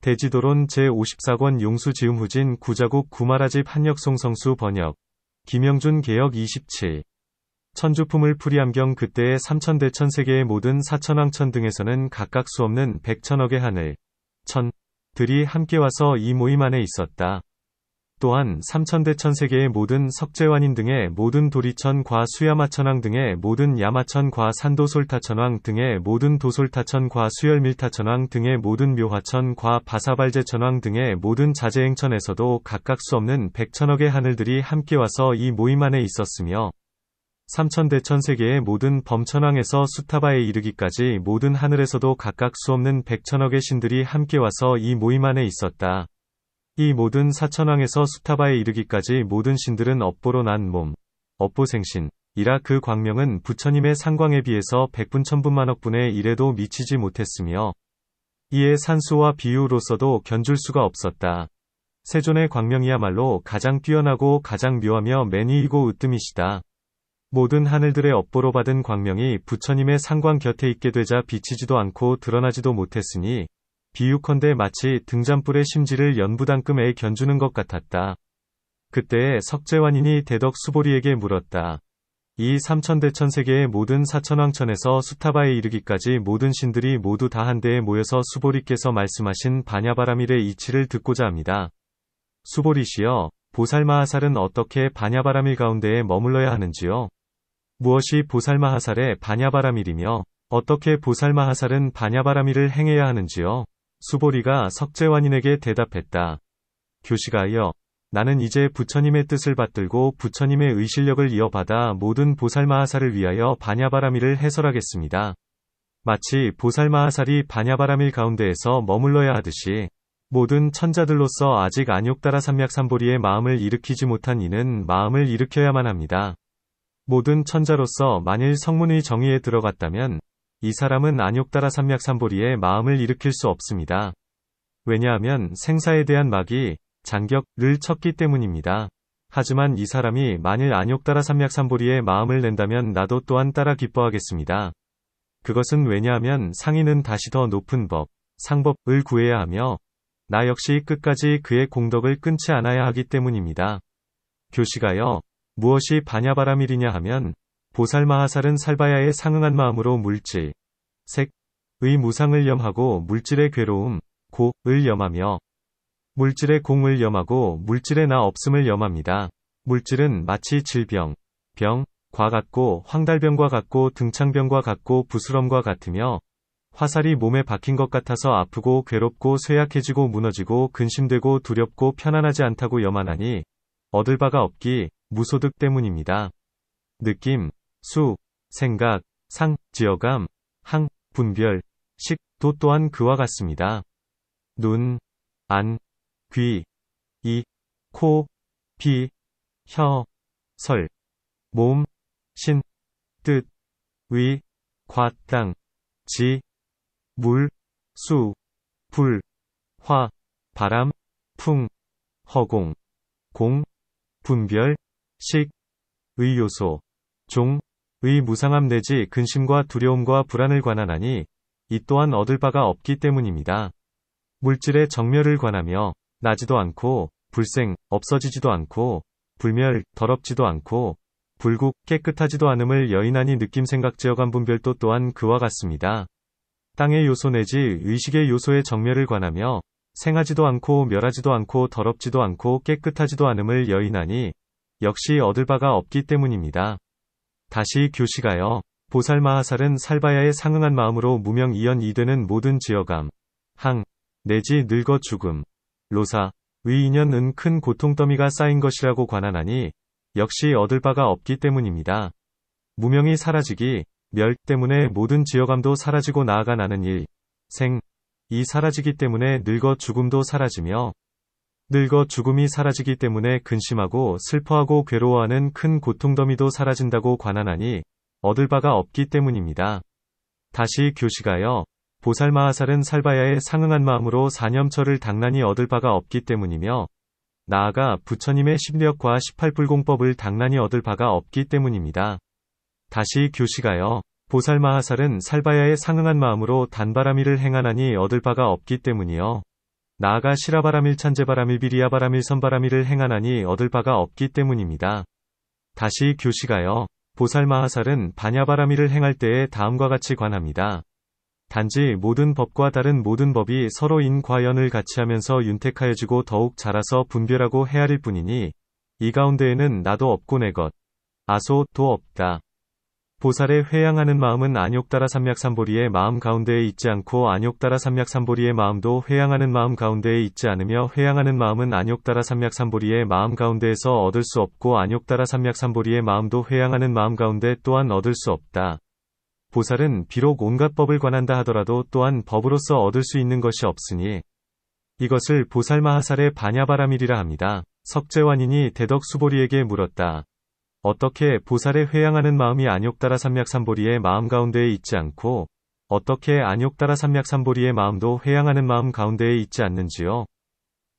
대지도론 제54권 용수지음후진 구자국 구마라집 한역송성수 번역. 김영준 개역 27. 천주품을 풀이함경 그때의 삼천대천 세계의 모든 사천왕천 등에서는 각각 수없는 백천억의 하늘, 천들이 함께 와서 이 모임 안에 있었다. 또한 삼천대천 세계의 모든 석재환인 등의 모든 도리천과 수야마천왕 등의 모든 야마천과 산도솔타천왕 등의 모든 도솔타천과 수열밀타천왕 등의 모든 묘화천과 바사발제천왕 등의 모든 자재행천에서도 각각 수없는 백천억의 하늘들이 함께 와서 이 모임 안에 있었으며 삼천대천 세계의 모든 범천왕에서 수타바에 이르기까지 모든 하늘에서도 각각 수없는 백천억의 신들이 함께 와서 이 모임 안에 있었다. 이 모든 사천왕에서 수타바에 이르기까지 모든 신들은 업보로 난 몸, 업보생신이라 그 광명은 부처님의 상광에 비해서 백분천분만억분의 1에도 미치지 못했으며 이에 산수와 비유로서도 견줄 수가 없었다. 세존의 광명이야말로 가장 뛰어나고 가장 묘하며 맨위이고 으뜸이시다. 모든 하늘들의 업보로 받은 광명이 부처님의 상광 곁에 있게 되자 비치지도 않고 드러나지도 못했으니 비유컨대 마치 등잔불의 심지를 연부당금에 견주는 것 같았다. 그때에 석재환인이 대덕 수보리에게 물었다. 이 삼천대천 세계의 모든 사천왕천에서 수타바에 이르기까지 모든 신들이 모두 다 한데에 모여서 수보리께서 말씀하신 반야바라밀의 이치를 듣고자 합니다. 수보리시여, 보살마하살은 어떻게 반야바라밀 가운데에 머물러야 하는지요? 무엇이 보살마하살의 반야바라밀이며 어떻게 보살마하살은 반야바라밀을 행해야 하는지요? 수보리가 석재환인에게 대답했다. 교시가여, 나는 이제 부처님의 뜻을 받들고 부처님의 의실력을 이어받아 모든 보살마하살을 위하여 반야바라밀을 해설하겠습니다. 마치 보살마하살이 반야바라밀 가운데에서 머물러야 하듯이 모든 천자들로서 아직 안욕따라 삼맥삼보리의 마음을 일으키지 못한 이는 마음을 일으켜야만 합니다. 모든 천자로서 만일 성문의 정의에 들어갔다면 이 사람은 안욕따라 삼맥삼보리의 마음을 일으킬 수 없습니다. 왜냐하면 생사에 대한 막이 장격을 쳤기 때문입니다. 하지만 이 사람이 만일 안욕따라 삼맥삼보리의 마음을 낸다면 나도 또한 따라 기뻐하겠습니다. 그것은 왜냐하면 상인은 다시 더 높은 법, 상법을 구해야 하며 나 역시 끝까지 그의 공덕을 끊지 않아야 하기 때문입니다. 교시가여, 무엇이 반야바라밀이냐 하면 보살마하살은 살바야에 상응한 마음으로 물질, 색의 무상을 염하고 물질의 괴로움, 고를 염하며 물질의 공을 염하고 물질의 나 없음을 염합니다. 물질은 마치 질병, 병과 같고 황달병과 같고 등창병과 같고 부스럼과 같으며 화살이 몸에 박힌 것 같아서 아프고 괴롭고 쇠약해지고 무너지고 근심되고 두렵고 편안하지 않다고 염하나니 얻을 바가 없기 무소득 때문입니다. 느낌, 수, 생각, 상, 지어감, 항, 분별, 식, 도 또한 그와 같습니다. 눈, 안, 귀, 이, 코, 비, 혀, 설, 몸, 신, 뜻, 위, 과, 땅, 지, 물, 수, 불, 화, 바람, 풍, 허공, 공, 분별, 식, 의 요소, 종, 의 무상함 내지 근심과 두려움과 불안을 관한하니 이 또한 얻을 바가 없기 때문입니다. 물질의 정멸을 관하며 나지도 않고 불생, 없어지지도 않고 불멸, 더럽지도 않고 불국, 깨끗하지도 않음을 여인하니 느낌 생각 지어감 분별도 또한 그와 같습니다. 땅의 요소 내지 의식의 요소의 정멸을 관하며 생하지도 않고 멸하지도 않고 더럽지도 않고 깨끗하지도 않음을 여인하니 역시 얻을 바가 없기 때문입니다. 다시 교시가여, 보살마하살은 살바야에 상응한 마음으로 무명 이연 이되는 모든 지어감, 항, 내지 늙어 죽음, 로사, 의 인연은 큰 고통 더미가 쌓인 것이라고 관한하니 역시 얻을 바가 없기 때문입니다. 무명이 사라지기, 멸 때문에 모든 지어감도 사라지고 나아가 나는 일, 생, 이 사라지기 때문에 늙어 죽음도 사라지며 늙어 죽음이 사라지기 때문에 근심하고 슬퍼하고 괴로워하는 큰 고통 더미도 사라진다고 관한하니 얻을 바가 없기 때문입니다. 다시 교시가여, 보살마하살은 살바야에 상응한 마음으로 사념처를 당난히 얻을 바가 없기 때문이며 나아가 부처님의 10력과 18불공법을 당난히 얻을 바가 없기 때문입니다. 다시 교시가여, 보살마하살은 살바야에 상응한 마음으로 단바라밀을 행하나니 얻을 바가 없기 때문이요. 나아가 시라바라밀 찬제바라밀 비리아바라밀 선바라밀을 행하나니 얻을 바가 없기 때문입니다. 다시 교시가요. 보살마하살은 바냐바라밀을 행할 때에 다음과 같이 관합니다. 단지 모든 법과 다른 모든 법이 서로 인과연을 같이 하면서 윤택하여지고 더욱 자라서 분별하고 헤아릴 뿐이니 이 가운데에는 나도 없고 내 것, 아소도 없다. 보살의 회양하는 마음은 안욕따라 삼맥삼보리의 마음 가운데에 있지 않고 안욕따라 삼맥삼보리의 마음도 회양하는 마음 가운데에 있지 않으며 회양하는 마음은 안욕따라 삼맥삼보리의 마음 가운데에서 얻을 수 없고 안욕따라 삼맥삼보리의 마음도 회양하는 마음 가운데 또한 얻을 수 없다. 보살은 비록 온갖 법을 관한다 하더라도 또한 법으로서 얻을 수 있는 것이 없으니 이것을 보살마하살의 바냐바라밀이라 합니다. 석재환인이 대덕수보리에게 물었다. 어떻게 보살의 회양하는 마음이 안욕따라 삼맥삼보리의 마음 가운데에 있지 않고 어떻게 안욕따라 삼맥삼보리의 마음도 회양하는 마음 가운데에 있지 않는지요?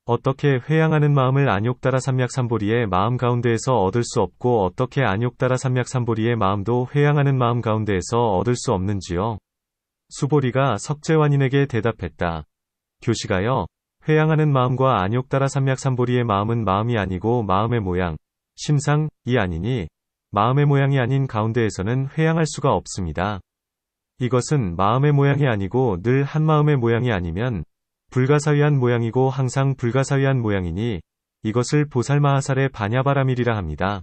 어떻게 회양하는 마음을 안욕따라 삼맥삼보리의 마음 가운데에서 얻을 수 없고 어떻게 안욕따라 삼맥삼보리의 마음도 회양하는 마음 가운데에서 얻을 수 없는지요? 수보리가 석재환인에게 대답했다. 교시가요. 회양하는 마음과 안욕따라 삼맥삼보리의 마음은 마음이 아니고 마음의 모양, 심상이 아니니 마음의 모양이 아닌 가운데에서는 회양할 수가 없습니다. 이것은 마음의 모양이 아니고 늘 한마음의 모양이 아니면 불가사의한 모양이고 항상 불가사의한 모양이니 이것을 보살마하살의 바냐바라밀이라 합니다.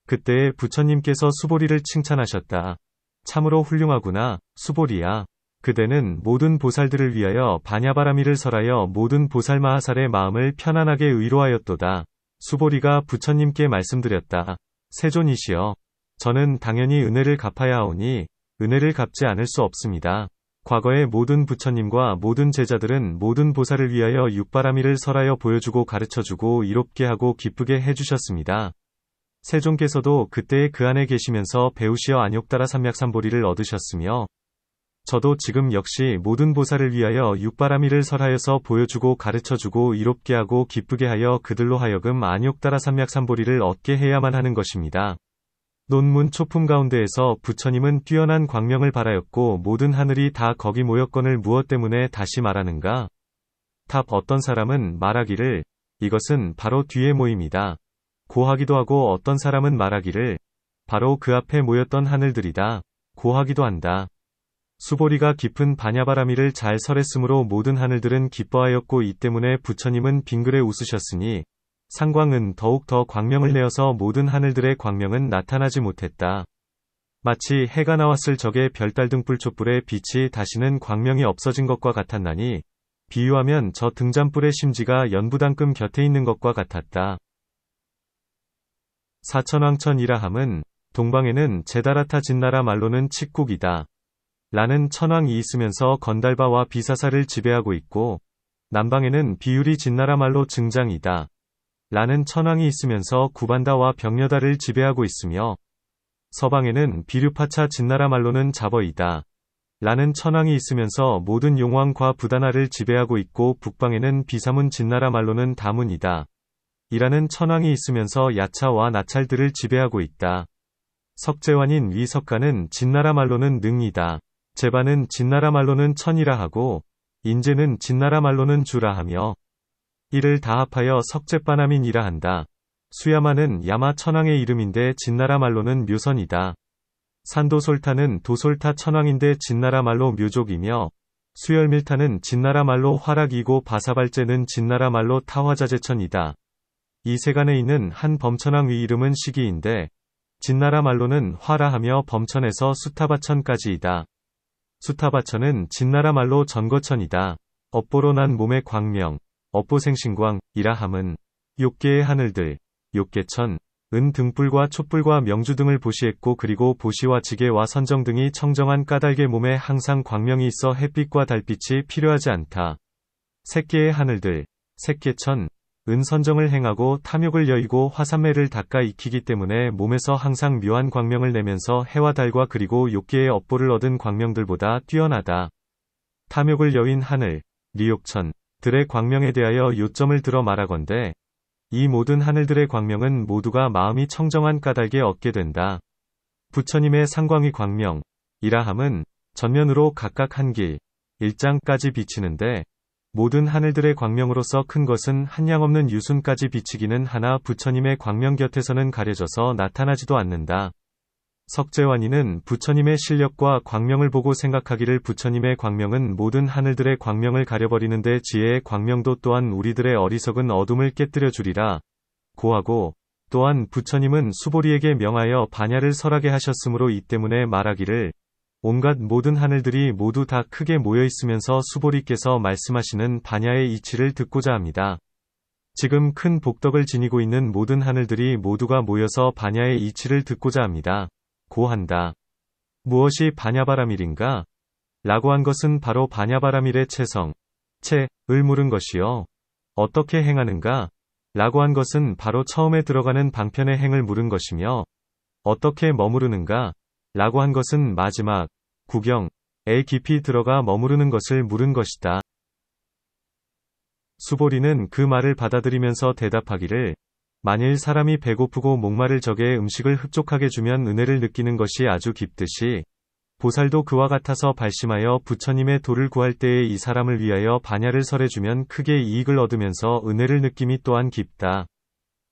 그때에 부처님께서 수보리를 칭찬하셨다. 참으로 훌륭하구나, 수보리야. 그대는 모든 보살들을 위하여 바냐바라밀을 설하여 모든 보살마하살의 마음을 편안하게 의로하였도다. 수보리가 부처님께 말씀드렸다. 세존이시여. 저는 당연히 은혜를 갚아야 하오니 은혜를 갚지 않을 수 없습니다. 과거의 모든 부처님과 모든 제자들은 모든 보살을 위하여 육바라밀을 설하여 보여주고 가르쳐주고 이롭게 하고 기쁘게 해주셨습니다. 세존께서도 그때에 그 안에 계시면서 배우시어 안욕따라 삼맥삼보리를 얻으셨으며 저도 지금 역시 모든 보살을 위하여 육바라밀을 설하여서 보여주고 가르쳐주고 이롭게 하고 기쁘게 하여 그들로 하여금 안욕따라 삼맥삼보리를 얻게 해야만 하는 것입니다. 논문 초품 가운데에서 부처님은 뛰어난 광명을 발하였고 모든 하늘이 다 거기 모였건을 무엇 때문에 다시 말하는가? 답 어떤 사람은 말하기를 이것은 바로 뒤에 모임이다. 고하기도 하고 어떤 사람은 말하기를 바로 그 앞에 모였던 하늘들이다. 고하기도 한다. 수보리가 깊은 바냐바라밀을 잘 설했으므로 모든 하늘들은 기뻐하였고 이 때문에 부처님은 빙그레 웃으셨으니 상광은 더욱 더 광명을 내어서 모든 하늘들의 광명은 나타나지 못했다. 마치 해가 나왔을 적에 별달 등불 촛불의 빛이 다시는 광명이 없어진 것과 같았나니 비유하면 저 등잔불의 심지가 연부당금 곁에 있는 것과 같았다. 사천왕천이라 함은 동방에는 제다라타 진나라 말로는 칙국이다. 라는 천왕이 있으면서 건달바와 비사사를 지배하고 있고 남방에는 비유리 진나라 말로 증장이다. 라는 천왕이 있으면서 구반다와 병여다를 지배하고 있으며 서방에는 비류파차 진나라 말로는 자버이다. 라는 천왕이 있으면서 모든 용왕과 부다나를 지배하고 있고 북방에는 비사문 진나라 말로는 다문이다. 이라는 천왕이 있으면서 야차와 나찰들을 지배하고 있다. 석재환인 위석가는 진나라 말로는 능이다. 제바는 진나라 말로는 천이라 하고 인제는 진나라 말로는 주라 하며 이를 다 합하여 석재빠나민이라 한다. 수야마는 야마 천왕의 이름인데 진나라 말로는 묘선이다. 산도솔타는 도솔타 천왕인데 진나라 말로 묘족이며 수열밀타는 진나라 말로 화락이고 바사발제는 진나라 말로 타화자재천이다. 이 세간에 있는 한 범천왕 위 이름은 시기인데 진나라 말로는 화라하며 범천에서 수타바천까지이다. 수타바천은 진나라 말로 전거천이다. 업보로 난 몸의 광명, 업보생신광이라 함은 욕계의 하늘들, 욕계천, 은 등불과 촛불과 명주 등을 보시했고 그리고 보시와 지게와 선정 등이 청정한 까닭의 몸에 항상 광명이 있어 햇빛과 달빛이 필요하지 않다. 색계의 하늘들, 색계천, 은 선정을 행하고 탐욕을 여의고 화산매를 닦아 익히기 때문에 몸에서 항상 묘한 광명을 내면서 해와 달과 그리고 욕계의 업보를 얻은 광명들보다 뛰어나다. 탐욕을 여인 하늘, 리욕천, 들의 광명에 대하여 요점을 들어 말하건대 이 모든 하늘들의 광명은 모두가 마음이 청정한 까닭에 얻게 된다. 부처님의 상광이 광명, 이라 함은 전면으로 각각 한 길, 일장까지 비치는데 모든 하늘들의 광명으로서 큰 것은 한량없는 유순까지 비치기는 하나 부처님의 광명 곁에서는 가려져서 나타나지도 않는다. 석재환이는 부처님의 실력과 광명을 보고 생각하기를 부처님의 광명은 모든 하늘들의 광명을 가려버리는데 지혜의 광명도 또한 우리들의 어리석은 어둠을 깨뜨려 주리라 고하고, 또한 부처님은 수보리에게 명하여 반야를 설하게 하셨으므로 이 때문에 말하기를 온갖 모든 하늘들이 모두 다 크게 모여 있으면서 수보리께서 말씀하시는 반야의 이치를 듣고자 합니다. 지금 큰 복덕을 지니고 있는 모든 하늘들이 모두가 모여서 반야의 이치를 듣고자 합니다. 고한다. 무엇이 반야바라밀인가? 라고 한 것은 바로 반야바라밀의 체성, 체을 물은 것이요. 어떻게 행하는가? 라고 한 것은 바로 처음에 들어가는 방편의 행을 물은 것이며, 어떻게 머무르는가? 라고 한 것은 마지막, 구경에 깊이 들어가 머무르는 것을 물은 것이다. 수보리는 그 말을 받아들이면서 대답하기를, 만일 사람이 배고프고 목마를 적에 음식을 흡족하게 주면 은혜를 느끼는 것이 아주 깊듯이, 보살도 그와 같아서 발심하여 부처님의 도를 구할 때에 이 사람을 위하여 반야를 설해주면 크게 이익을 얻으면서 은혜를 느낌이 또한 깊다.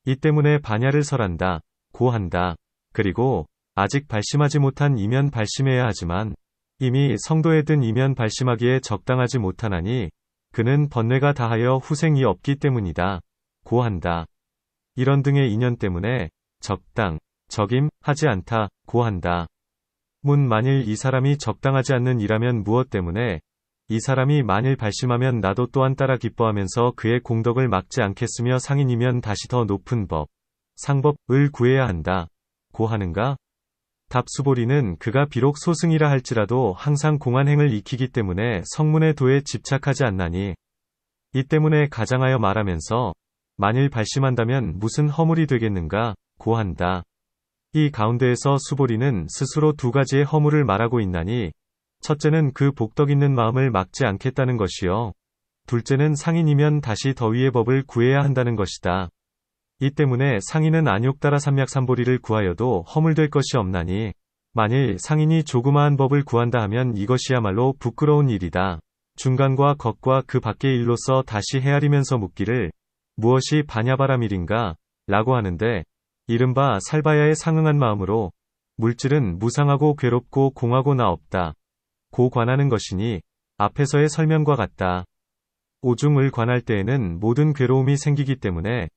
이 때문에 반야를 설한다. 고한다. 그리고 아직 발심하지 못한 이면 발심해야 하지만 이미 성도에 든 이면 발심하기에 적당하지 못하나니 그는 번뇌가 다하여 후생이 없기 때문이다. 고한다. 이런 등의 인연 때문에 적당, 적임, 하지 않다. 고한다. 만일 이 사람이 적당하지 않는 이라면 무엇 때문에 이 사람이 만일 발심하면 나도 또한 따라 기뻐하면서 그의 공덕을 막지 않겠으며 상인이면 다시 더 높은 법, 상법을 구해야 한다. 고하는가? 답수보리는 그가 비록 소승이라 할지라도 항상 공안행을 익히기 때문에 성문의 도에 집착하지 않나니 이 때문에 가장하여 말하면서 만일 발심한다면 무슨 허물이 되겠는가? 고한다. 이 가운데에서 수보리는 스스로 두 가지의 허물을 말하고 있나니 첫째는 그 복덕 있는 마음을 막지 않겠다는 것이요. 둘째는 상인이면 다시 더 위의 법을 구해야 한다는 것이다. 이 때문에 상인은 안욕따라 삼약삼보리를 구하여도 허물될 것이 없나니 만일 상인이 조그마한 법을 구한다 하면 이것이야말로 부끄러운 일이다. 중간과 겉과 그 밖의 일로서 다시 헤아리면서 묻기를 무엇이 반야바라밀인가? 라고 하는데 이른바 살바야에 상응한 마음으로 물질은 무상하고 괴롭고 공하고 나 없다. 고 관하는 것이니 앞에서의 설명과 같다. 오중을 관할 때에는 모든 괴로움이 생기기 때문에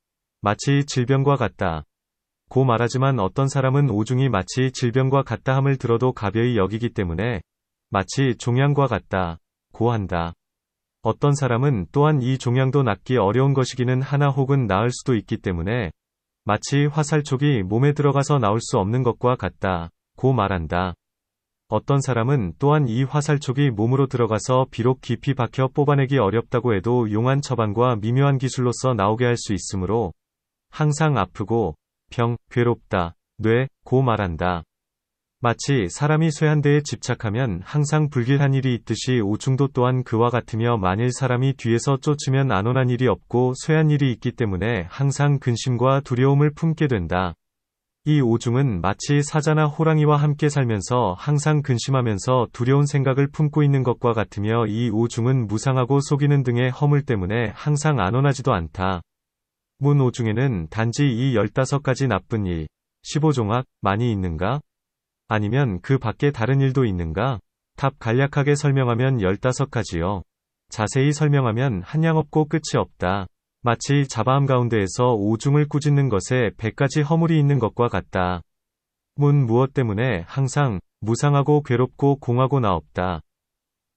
마치 질병과 같다. 고 말하지만 어떤 사람은 오중이 마치 질병과 같다 함을 들어도 가벼이 여기기 때문에 마치 종양과 같다. 고 한다. 어떤 사람은 또한 이 종양도 낫기 어려운 것이기는 하나 혹은 나을 수도 있기 때문에 마치 화살촉이 몸에 들어가서 나올 수 없는 것과 같다. 고 말한다. 어떤 사람은 또한 이 화살촉이 몸으로 들어가서 비록 깊이 박혀 뽑아내기 어렵다고 해도 용한 처방과 미묘한 기술로서 나오게 할 수 있으므로 항상 아프고 병, 괴롭다. 고 말한다. 마치 사람이 쇠 한 대에 집착하면 항상 불길한 일이 있듯이 오중도 또한 그와 같으며 만일 사람이 뒤에서 쫓으면 안온한 일이 없고 쇠한 일이 있기 때문에 항상 근심과 두려움을 품게 된다. 이 오중은 마치 사자나 호랑이와 함께 살면서 항상 근심하면서 두려운 생각을 품고 있는 것과 같으며 이 오중은 무상하고 속이는 등의 허물 때문에 항상 안온하지도 않다. 오중에는 단지 이 15가지 나쁜 일, 15종악, 많이 있는가? 아니면 그 밖에 다른 일도 있는가? 답 간략하게 설명하면 15가지요. 자세히 설명하면 한량없고 끝이 없다. 마치 자바함 가운데에서 오중을 꾸짖는 것에 100가지 허물이 있는 것과 같다. 무엇 때문에 항상 무상하고 괴롭고 공하고 나 없다.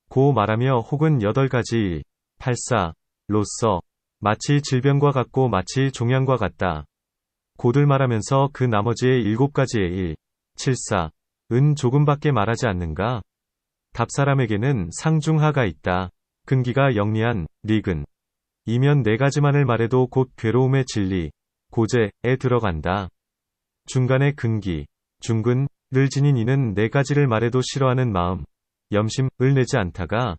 고 말하며 혹은 8가지 일, 8사로서 마치 질병과 같고 마치 종양과 같다. 고들 말하면서 그 나머지의 7가지의 일, 7사은 조금밖에 말하지 않는가? 답사람에게는 상중하가 있다. 근기가 영리한 리근 이면 4가지만을 말해도 곧 괴로움의 진리, 고제에 들어간다. 중간의 근기, 중근을 지닌 이는 4가지를 말해도 싫어하는 마음, 염심을 내지 않다가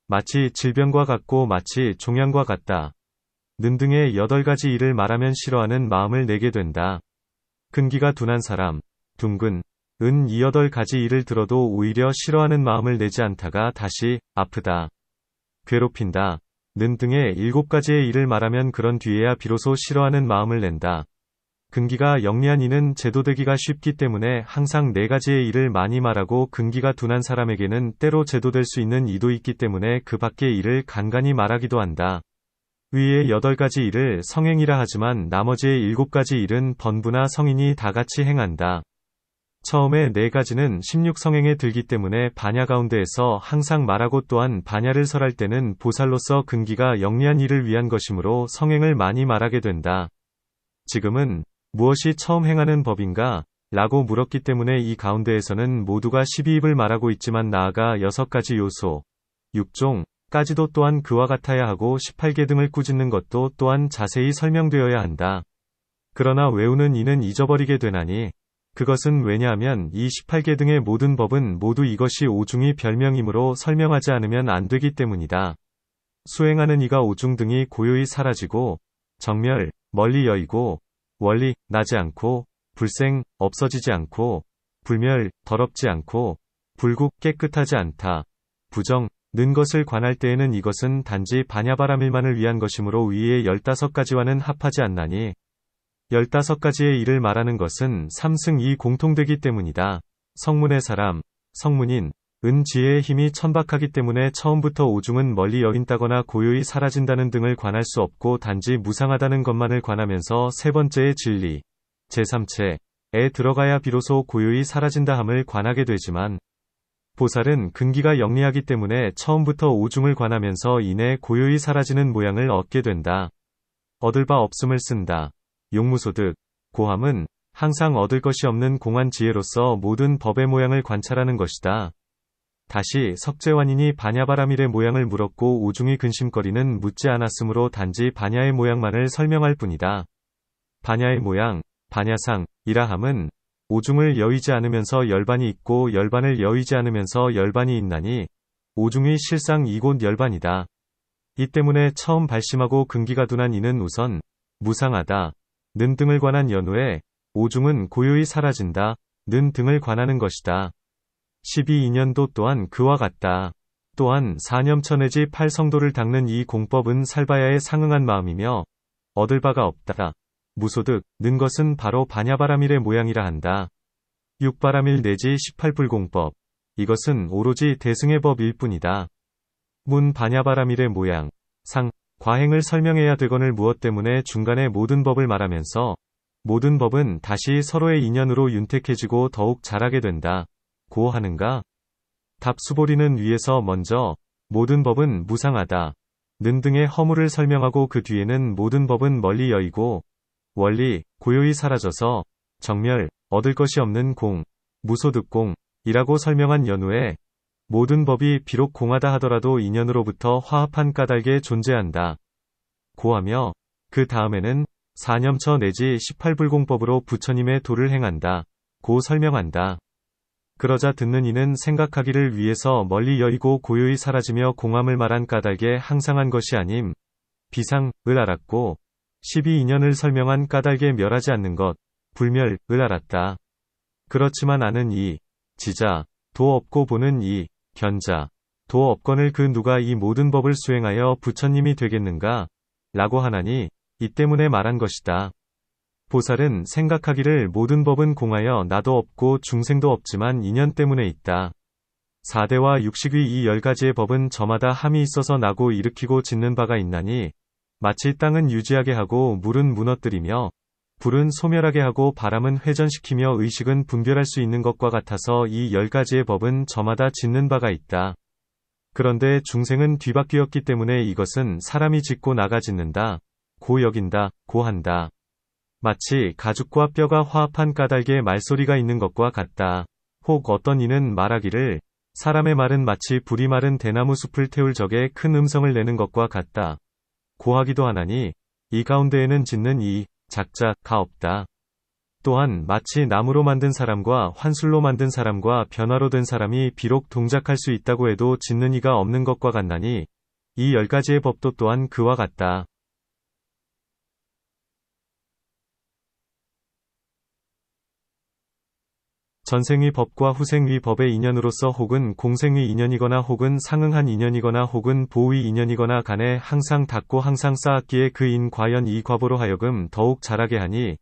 마치 질병과 같고 마치 종양과 같다. 는 등의 8가지 일을 말하면 싫어하는 마음을 내게 된다. 근기가 둔한 사람, 둔근은 이 8가지 일을 들어도 오히려 싫어하는 마음을 내지 않다가 다시 아프다. 괴롭힌다. 는 등의 7가지의 일을 말하면 그런 뒤에야 비로소 싫어하는 마음을 낸다. 근기가 영리한 이는 제도되기가 쉽기 때문에 항상 4가지의 일을 많이 말하고 근기가 둔한 사람에게는 때로 제도될 수 있는 이도 있기 때문에 그 밖의 일을 간간히 말하기도 한다. 위의 8가지 일을 성행이라 하지만 나머지의 7가지 일은 번부나 성인이 다 같이 행한다. 처음에 4가지는 16성행에 들기 때문에 반야 가운데에서 항상 말하고 또한 반야를 설할 때는 보살로서 근기가 영리한 일을 위한 것이므로 성행을 많이 말하게 된다. 지금은 무엇이 처음 행하는 법인가? 라고 물었기 때문에 이 가운데에서는 모두가 12입을 말하고 있지만 나아가 6가지 요소, 6종까지도 또한 그와 같아야 하고 18개 등을 꾸짖는 것도 또한 자세히 설명되어야 한다. 그러나 외우는 이는 잊어버리게 되나니 그것은 왜냐하면 이 18개 등의 모든 법은 모두 이것이 오중이 별명이므로 설명하지 않으면 안 되기 때문이다. 수행하는 이가 오중 등이 고요히 사라지고 정멸, 멀리 여의고 원리, 나지 않고 불생, 없어지지 않고 불멸, 더럽지 않고 불국, 깨끗하지 않다. 부정, 는 것을 관할 때에는 이것은 단지 반야바라밀만을 위한 것이므로 위의 15가지와는 합하지 않나니 15가지의 일을 말하는 것은 삼승이 공통되기 때문이다. 성문의 사람, 성문인, 은 지혜의 힘이 천박하기 때문에 처음부터 오중은 멀리 여긴다거나 고요히 사라진다는 등을 관할 수 없고 단지 무상하다는 것만을 관하면서 세 번째의 진리, 제3체에 들어가야 비로소 고요히 사라진다 함을 관하게 되지만 보살은 근기가 영리하기 때문에 처음부터 오중을 관하면서 이내 고요히 사라지는 모양을 얻게 된다. 얻을 바 없음을 쓴다. 용무소득, 고함은 항상 얻을 것이 없는 공한 지혜로서 모든 법의 모양을 관찰하는 것이다. 다시 석재환인이 반야바라밀의 모양을 물었고 오중이 근심거리는 묻지 않았으므로 단지 반야의 모양만을 설명할 뿐이다. 반야의 모양, 반야상이라 함은 오중을 여의지 않으면서 열반이 있고 열반을 여의지 않으면서 열반이 있나니 오중이 실상 이곳 열반이다. 이 때문에 처음 발심하고 근기가 둔한 이는 우선 무상하다. 는 등을 관한 연후에 오중은 고요히 사라진다. 는 등을 관하는 것이다. 12인연도 또한 그와 같다. 또한 4념처 내지 8성도를 닦는 이 공법은 살바야에 상응한 마음이며 얻을 바가 없다. 무소득, 는 것은 바로 반야바라밀의 모양이라 한다. 6바라밀 내지 18불공법. 이것은 오로지 대승의 법일 뿐이다. 문 반야바라밀의 모양, 상, 과행을 설명해야 되거늘 무엇 때문에 중간에 모든 법을 말하면서 모든 법은 다시 서로의 인연으로 윤택해지고 더욱 잘하게 된다. 고 하는가? 답 수보리는 위에서 먼저 모든 법은 무상하다. 는 등의 허물을 설명하고 그 뒤에는 모든 법은 멀리 여의고 원리, 고요히 사라져서 정멸, 얻을 것이 없는 공, 무소득공이라고 설명한 연후에 모든 법이 비록 공하다 하더라도 인연으로부터 화합한 까닭에 존재한다. 고하며 그 다음에는 4념처 내지 18불공법으로 부처님의 도를 행한다. 고 설명한다. 그러자 듣는 이는 생각하기를 위해서 멀리 여의고 고요히 사라지며 공함을 말한 까닭에 항상한 것이 아님 비상을 알았고 12인연을 설명한 까닭에 멸하지 않는 것, 불멸을 알았다. 그렇지만 아는 이 지자, 도 없고 보는 이 견자, 도 없거늘 그 누가 이 모든 법을 수행하여 부처님이 되겠는가? 라고 하나니 이 때문에 말한 것이다. 보살은 생각하기를 모든 법은 공하여 나도 없고 중생도 없지만 인연 때문에 있다. 4대와 육식의 이 10가지의 법은 저마다 함이 있어서 나고 일으키고 짓는 바가 있나니 마치 땅은 유지하게 하고 물은 무너뜨리며 불은 소멸하게 하고 바람은 회전시키며 의식은 분별할 수 있는 것과 같아서 이 10가지의 법은 저마다 짓는 바가 있다. 그런데 중생은 뒤바뀌었기 때문에 이것은 사람이 짓고 나가 짓는다. 고 여긴다. 고 한다. 마치 가죽과 뼈가 화합한 까닭에 말소리가 있는 것과 같다. 혹 어떤 이는 말하기를 사람의 말은 마치 불이 마른 대나무 숲을 태울 적에 큰 음성을 내는 것과 같다. 고하기도 하나니 이 가운데에는 짓는 이 작자가 없다. 또한 마치 나무로 만든 사람과 환술로 만든 사람과 변화로 된 사람이 비록 동작할 수 있다고 해도 짓는 이가 없는 것과 같나니 이 10가지의 법도 또한 그와 같다. 전생의 법과 후생의 법의 인연으로서 혹은 공생의 인연이거나 혹은 상응한 인연이거나 혹은 보의 인연이거나 간에 항상 닦고 항상 쌓았기에 그 인 과연 이 과보로 하여금 더욱 자라게 하니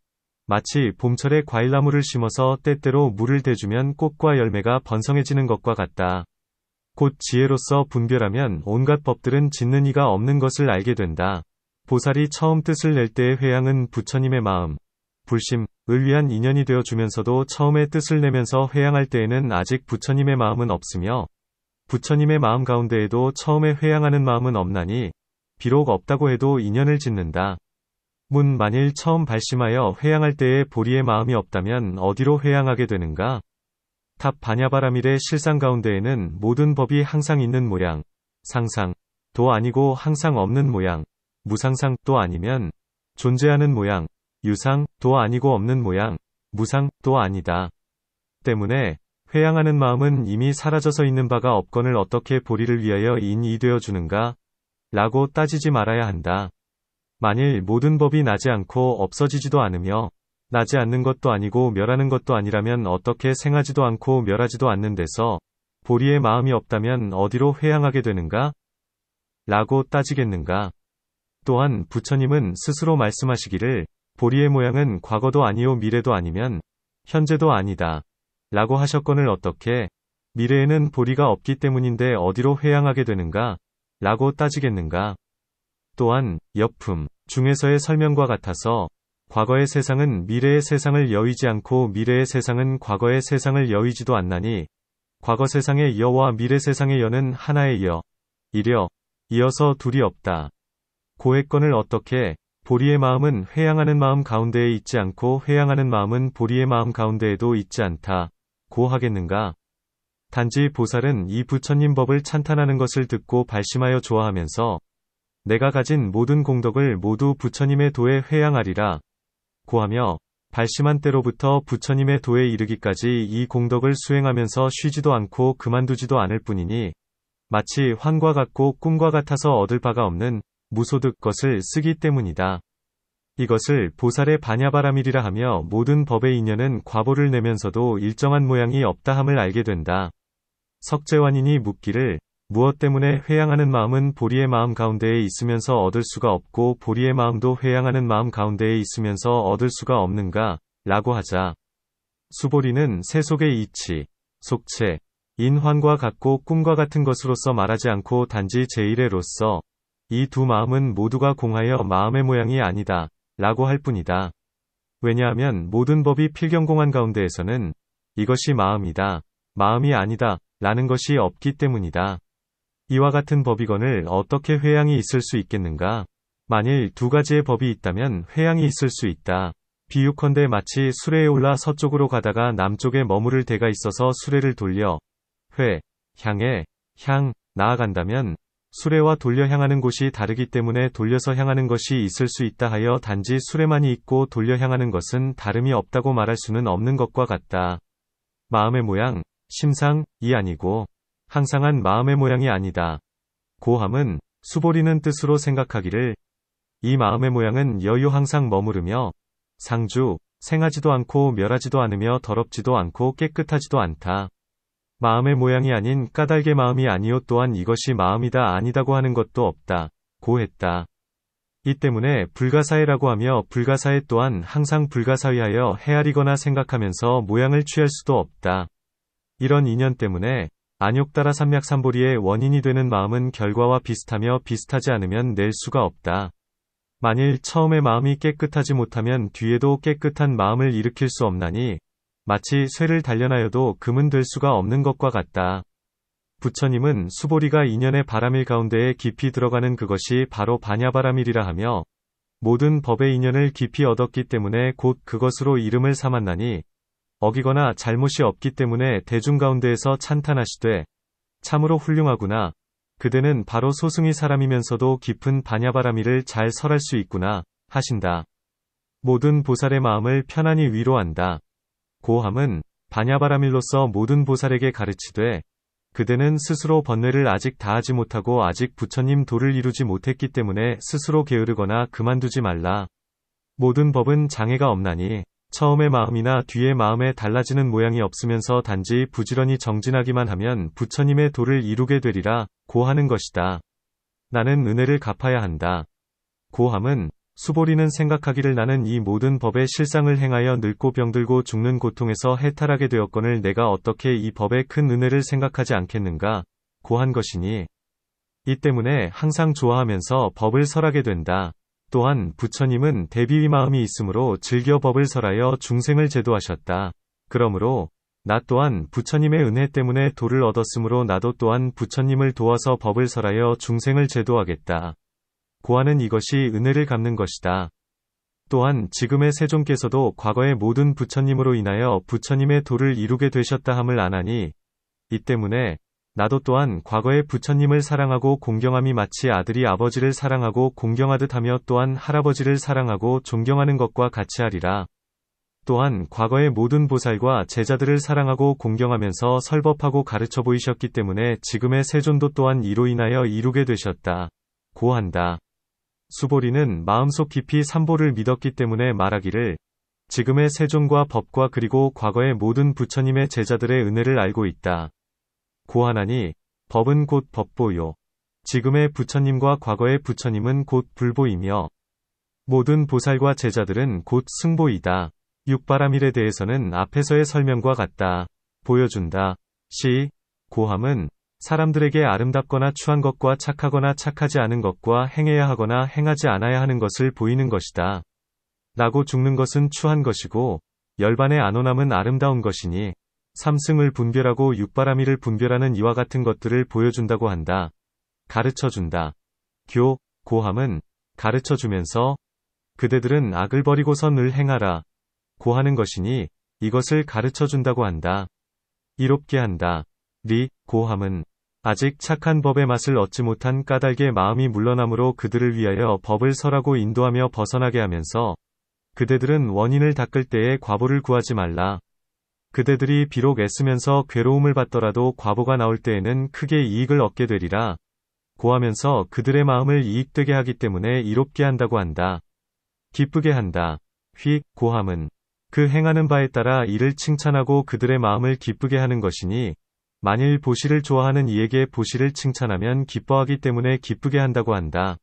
마치 봄철에 과일나무를 심어서 때때로 물을 대주면 꽃과 열매가 번성해지는 것과 같다. 곧 지혜로서 분별하면 온갖 법들은 짓는 이가 없는 것을 알게 된다. 보살이 처음 뜻을 낼 때의 회양은 부처님의 마음, 불심을 위한 인연이 되어 주면서도 처음에 뜻을 내면서 회양할 때에는 아직 부처님의 마음은 없으며 부처님의 마음 가운데에도 처음에 회양하는 마음은 없나니 비록 없다고 해도 인연을 짓는다. 문 만일 처음 발심하여 회양할 때에 보리의 마음이 없다면 어디로 회양하게 되는가? 탑 바냐바라밀의 실상 가운데에는 모든 법이 항상 있는 모양, 상상도 아니고 항상 없는 모양, 무상상도 아니면 존재하는 모양, 유상도 아니고 없는 모양, 무상도 아니다. 때문에 회양하는 마음은 이미 사라져서 있는 바가 없건을 어떻게 보리를 위하여 인이 되어 주는가? 라고 따지지 말아야 한다. 만일 모든 법이 나지 않고 없어지지도 않으며 나지 않는 것도 아니고 멸하는 것도 아니라면 어떻게 생하지도 않고 멸하지도 않는 데서 보리의 마음이 없다면 어디로 회양하게 되는가? 라고 따지겠는가? 또한 부처님은 스스로 말씀하시기를 보리의 모양은 과거도 아니요 미래도 아니면 현재도 아니다. 라고 하셨거늘 어떻게 미래에는 보리가 없기 때문인데 어디로 회양하게 되는가? 라고 따지겠는가? 또한 역품 중에서의 설명과 같아서 과거의 세상은 미래의 세상을 여의지 않고 미래의 세상은 과거의 세상을 여의지도 않나니 과거 세상의 여와 미래 세상의 여는 하나의 여, 이려, 이어서 둘이 없다. 고했건을 어떻게 보리의 마음은 회양하는 마음 가운데에 있지 않고 회양하는 마음은 보리의 마음 가운데에도 있지 않다. 고 하겠는가? 단지 보살은 이 부처님 법을 찬탄하는 것을 듣고 발심하여 좋아하면서 내가 가진 모든 공덕을 모두 부처님의 도에 회양하리라. 고하며 발심한 때로부터 부처님의 도에 이르기까지 이 공덕을 수행하면서 쉬지도 않고 그만두지도 않을 뿐이니 마치 환과 같고 꿈과 같아서 얻을 바가 없는 무소득 것을 쓰기 때문이다. 이것을 보살의 바냐바라밀이라 하며 모든 법의 인연은 과보를 내면서도 일정한 모양이 없다 함을 알게 된다. 석재환인이 묻기를 무엇 때문에 회양하는 마음은 보리의 마음 가운데에 있으면서 얻을 수가 없고 보리의 마음도 회양하는 마음 가운데에 있으면서 얻을 수가 없는가? 라고 하자. 수보리는 새 속의 이치, 속체, 인환과 같고 꿈과 같은 것으로서 말하지 않고 단지 제1회로서 이 두 마음은 모두가 공하여 마음의 모양이 아니다. 라고 할 뿐이다. 왜냐하면 모든 법이 필경공한 가운데에서는 이것이 마음이다. 마음이 아니다. 라는 것이 없기 때문이다. 이와 같은 법이건을 어떻게 회양이 있을 수 있겠는가? 만일 두 가지의 법이 있다면 회양이 있을 수 있다. 비유컨대 마치 수레에 올라 서쪽으로 가다가 남쪽에 머무를 데가 있어서 수레를 돌려 향해 나아간다면 수레와 돌려 향하는 곳이 다르기 때문에 돌려서 향하는 것이 있을 수 있다 하여 단지 수레만이 있고 돌려 향하는 것은 다름이 없다고 말할 수는 없는 것과 같다. 마음의 모양, 심상이 아니고 항상한 마음의 모양이 아니다. 고함은 수보리는 뜻으로 생각하기를 이 마음의 모양은 여유 항상 머무르며 상주, 생하지도 않고 멸하지도 않으며 더럽지도 않고 깨끗하지도 않다. 마음의 모양이 아닌 까닭의 마음이 아니요 또한 이것이 마음이다 아니다고 하는 것도 없다. 고 했다. 이 때문에 불가사의라고 하며 불가사의 또한 항상 불가사의하여 헤아리거나 생각하면서 모양을 취할 수도 없다. 이런 인연 때문에 안욕따라 삼맥삼보리의 원인이 되는 마음은 결과와 비슷하며 비슷하지 않으면 낼 수가 없다. 만일 처음에 마음이 깨끗하지 못하면 뒤에도 깨끗한 마음을 일으킬 수 없나니 마치 쇠를 단련하여도 금은 될 수가 없는 것과 같다. 부처님은 수보리가 인연의 바라밀 가운데에 깊이 들어가는 그것이 바로 바냐바라밀이라 하며 모든 법의 인연을 깊이 얻었기 때문에 곧 그것으로 이름을 삼았나니 어기거나 잘못이 없기 때문에 대중 가운데에서 찬탄하시되 참으로 훌륭하구나. 그대는 바로 소승이 사람이면서도 깊은 바냐바라밀을 잘 설할 수 있구나 하신다. 모든 보살의 마음을 편안히 위로한다. 고함은 바냐바라밀로서 모든 보살에게 가르치되 그대는 스스로 번뇌를 아직 다하지 못하고 아직 부처님 도를 이루지 못했기 때문에 스스로 게으르거나 그만두지 말라. 모든 법은 장애가 없나니 처음의 마음이나 뒤의 마음에 달라지는 모양이 없으면서 단지 부지런히 정진하기만 하면 부처님의 도를 이루게 되리라, 고 하는 것이다. 나는 은혜를 갚아야 한다. 고함은 수보리는 생각하기를 나는 이 모든 법의 실상을 행하여 늙고 병들고 죽는 고통에서 해탈하게 되었거늘 내가 어떻게 이 법의 큰 은혜를 생각하지 않겠는가, 고 한 것이니 이 때문에 항상 좋아하면서 법을 설하게 된다. 또한 부처님은 대비의 마음이 있으므로 즐겨 법을 설하여 중생을 제도하셨다. 그러므로 나 또한 부처님의 은혜 때문에 도를 얻었으므로 나도 또한 부처님을 도와서 법을 설하여 중생을 제도하겠다. 고하는 이것이 은혜를 갚는 것이다. 또한 지금의 세존께서도 과거의 모든 부처님으로 인하여 부처님의 도를 이루게 되셨다 함을 아나니 이 때문에 나도 또한 과거의 부처님을 사랑하고 공경함이 마치 아들이 아버지를 사랑하고 공경하듯 하며 또한 할아버지를 사랑하고 존경하는 것과 같이 하리라. 또한 과거의 모든 보살과 제자들을 사랑하고 공경하면서 설법하고 가르쳐 보이셨기 때문에 지금의 세존도 또한 이로 인하여 이루게 되셨다. 고 한다. 수보리는 마음속 깊이 삼보를 믿었기 때문에 말하기를 지금의 세존과 법과 그리고 과거의 모든 부처님의 제자들의 은혜를 알고 있다. 고 하나니 법은 곧 법보요. 지금의 부처님과 과거의 부처님은 곧 불보이며 모든 보살과 제자들은 곧 승보이다. 육바라밀에 대해서는 앞에서의 설명과 같다. 보여준다. 시, 고함은 사람들에게 아름답거나 추한 것과 착하거나 착하지 않은 것과 행해야 하거나 행하지 않아야 하는 것을 보이는 것이다. 나고 죽는 것은 추한 것이고 열반의 안온함은 아름다운 것이니 삼승을 분별하고 육바라밀을 분별하는 이와 같은 것들을 보여준다고 한다. 가르쳐준다. 고함은 가르쳐주면서 그대들은 악을 버리고선 을 행하라. 고 하는 것이니 이것을 가르쳐준다고 한다. 이롭게 한다. 고함은 아직 착한 법의 맛을 얻지 못한 까닭의 마음이 물러나므로 그들을 위하여 법을 설하고 인도하며 벗어나게 하면서 그대들은 원인을 닦을 때에 과보를 구하지 말라. 그대들이 비록 애쓰면서 괴로움을 받더라도 과보가 나올 때에는 크게 이익을 얻게 되리라. 고하면서 그들의 마음을 이익되게 하기 때문에 이롭게 한다고 한다. 기쁘게 한다. 고함은 그 행하는 바에 따라 이를 칭찬하고 그들의 마음을 기쁘게 하는 것이니 만일 보시를 좋아하는 이에게 보시를 칭찬하면 기뻐하기 때문에 기쁘게 한다고 한다.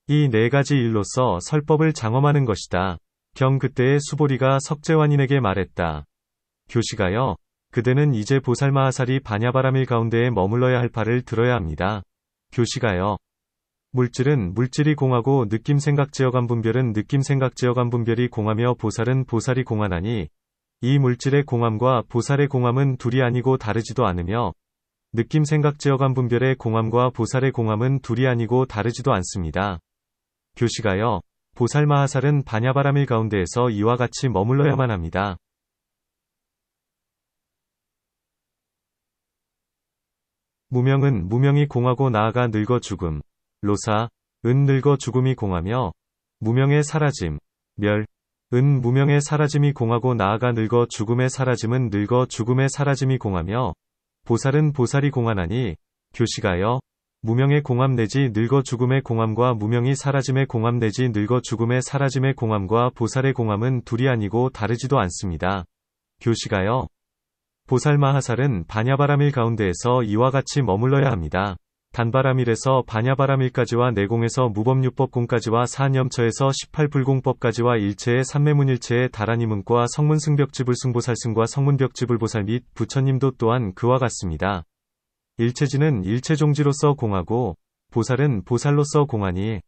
이 네 가지 일로서 설법을 장엄하는 것이다. 그때에 수보리가 석재환인에게 말했다. 교시가여, 그대는 이제 보살마하살이 바냐바라밀 가운데에 머물러야 할 바를 들어야 합니다. 교시가여, 물질은 물질이 공하고 느낌생각지어감 분별은 느낌생각지어감 분별이 공하며 보살은 보살이 공하나니 이 물질의 공함과 보살의 공함은 둘이 아니고 다르지도 않으며 느낌생각지어감 분별의 공함과 보살의 공함은 둘이 아니고 다르지도 않습니다. 교시가여, 보살마하살은 바냐바라밀 가운데에서 이와 같이 머물러야만 합니다. 무명은 무명이 공하고 나아가 늙어 죽음. 로사, 은 늙어 죽음이 공하며 무명의 사라짐. 멸, 은 무명의 사라짐이 공하고 나아가 늙어 죽음의 사라짐은 늙어 죽음의 사라짐이 공하며 보살은 보살이 공하나니 교시가여, 무명의 공함 내지 늙어 죽음의 공함과 무명이 사라짐의 공함 내지 늙어 죽음의 사라짐의 공함과 보살의 공함은 둘이 아니고 다르지도 않습니다. 교시가여, 보살마하살은 바냐바라밀 가운데에서 이와 같이 머물러야 합니다. 단바라밀에서 바냐바라밀까지와 내공에서 무법유법공까지와 사념처에서 18불공법까지와 일체의 삼매문일체의 다라니문과 성문승벽지불승보살승과 성문벽지불보살 및 부처님도 또한 그와 같습니다. 일체지는 일체종지로서 공하고 보살은 보살로서 공하니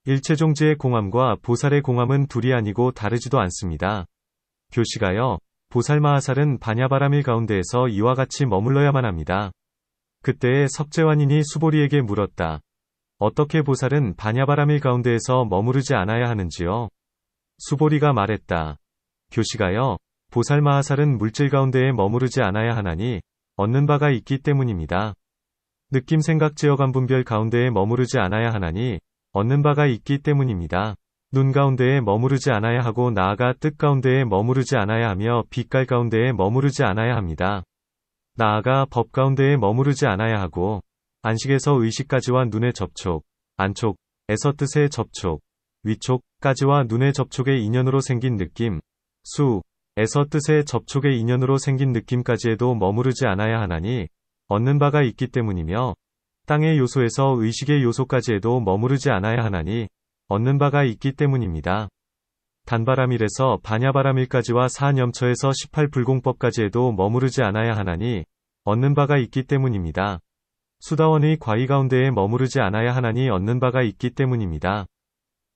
일체종지의 공함과 보살의 공함은 둘이 아니고 다르지도 않습니다. 교시가여, 보살마하살은 바냐바라밀 가운데에서 이와 같이 머물러야만 합니다. 그때에 석재환인이 수보리에게 물었다. 어떻게 보살은 바냐바라밀 가운데에서 머무르지 않아야 하는지요? 수보리가 말했다. 교시가여, 보살마하살은 물질 가운데에 머무르지 않아야 하나니 얻는 바가 있기 때문입니다. 느낌생각지어감 분별 가운데에 머무르지 않아야 하나니 얻는 바가 있기 때문입니다. 눈 가운데에 머무르지 않아야 하고 나아가 뜻 가운데에 머무르지 않아야 하며 빛깔 가운데에 머무르지 않아야 합니다. 나아가 법 가운데에 머무르지 않아야 하고 안식에서 의식까지와 눈의 접촉, 안촉에서 뜻의 접촉, 위촉까지와 눈의 접촉의 인연으로 생긴 느낌, 에서 뜻의 접촉의 인연으로 생긴 느낌까지에도 머무르지 않아야 하나니 얻는 바가 있기 때문이며 땅의 요소에서 의식의 요소까지에도 머무르지 않아야 하나니 얻는 바가 있기 때문입니다. 단바람일에서 반야바람일까지와 사념처에서 18불공법까지에도 머무르지 않아야 하나니 얻는 바가 있기 때문입니다. 수다원의 과위 가운데에 머무르지 않아야 하나니 얻는 바가 있기 때문입니다.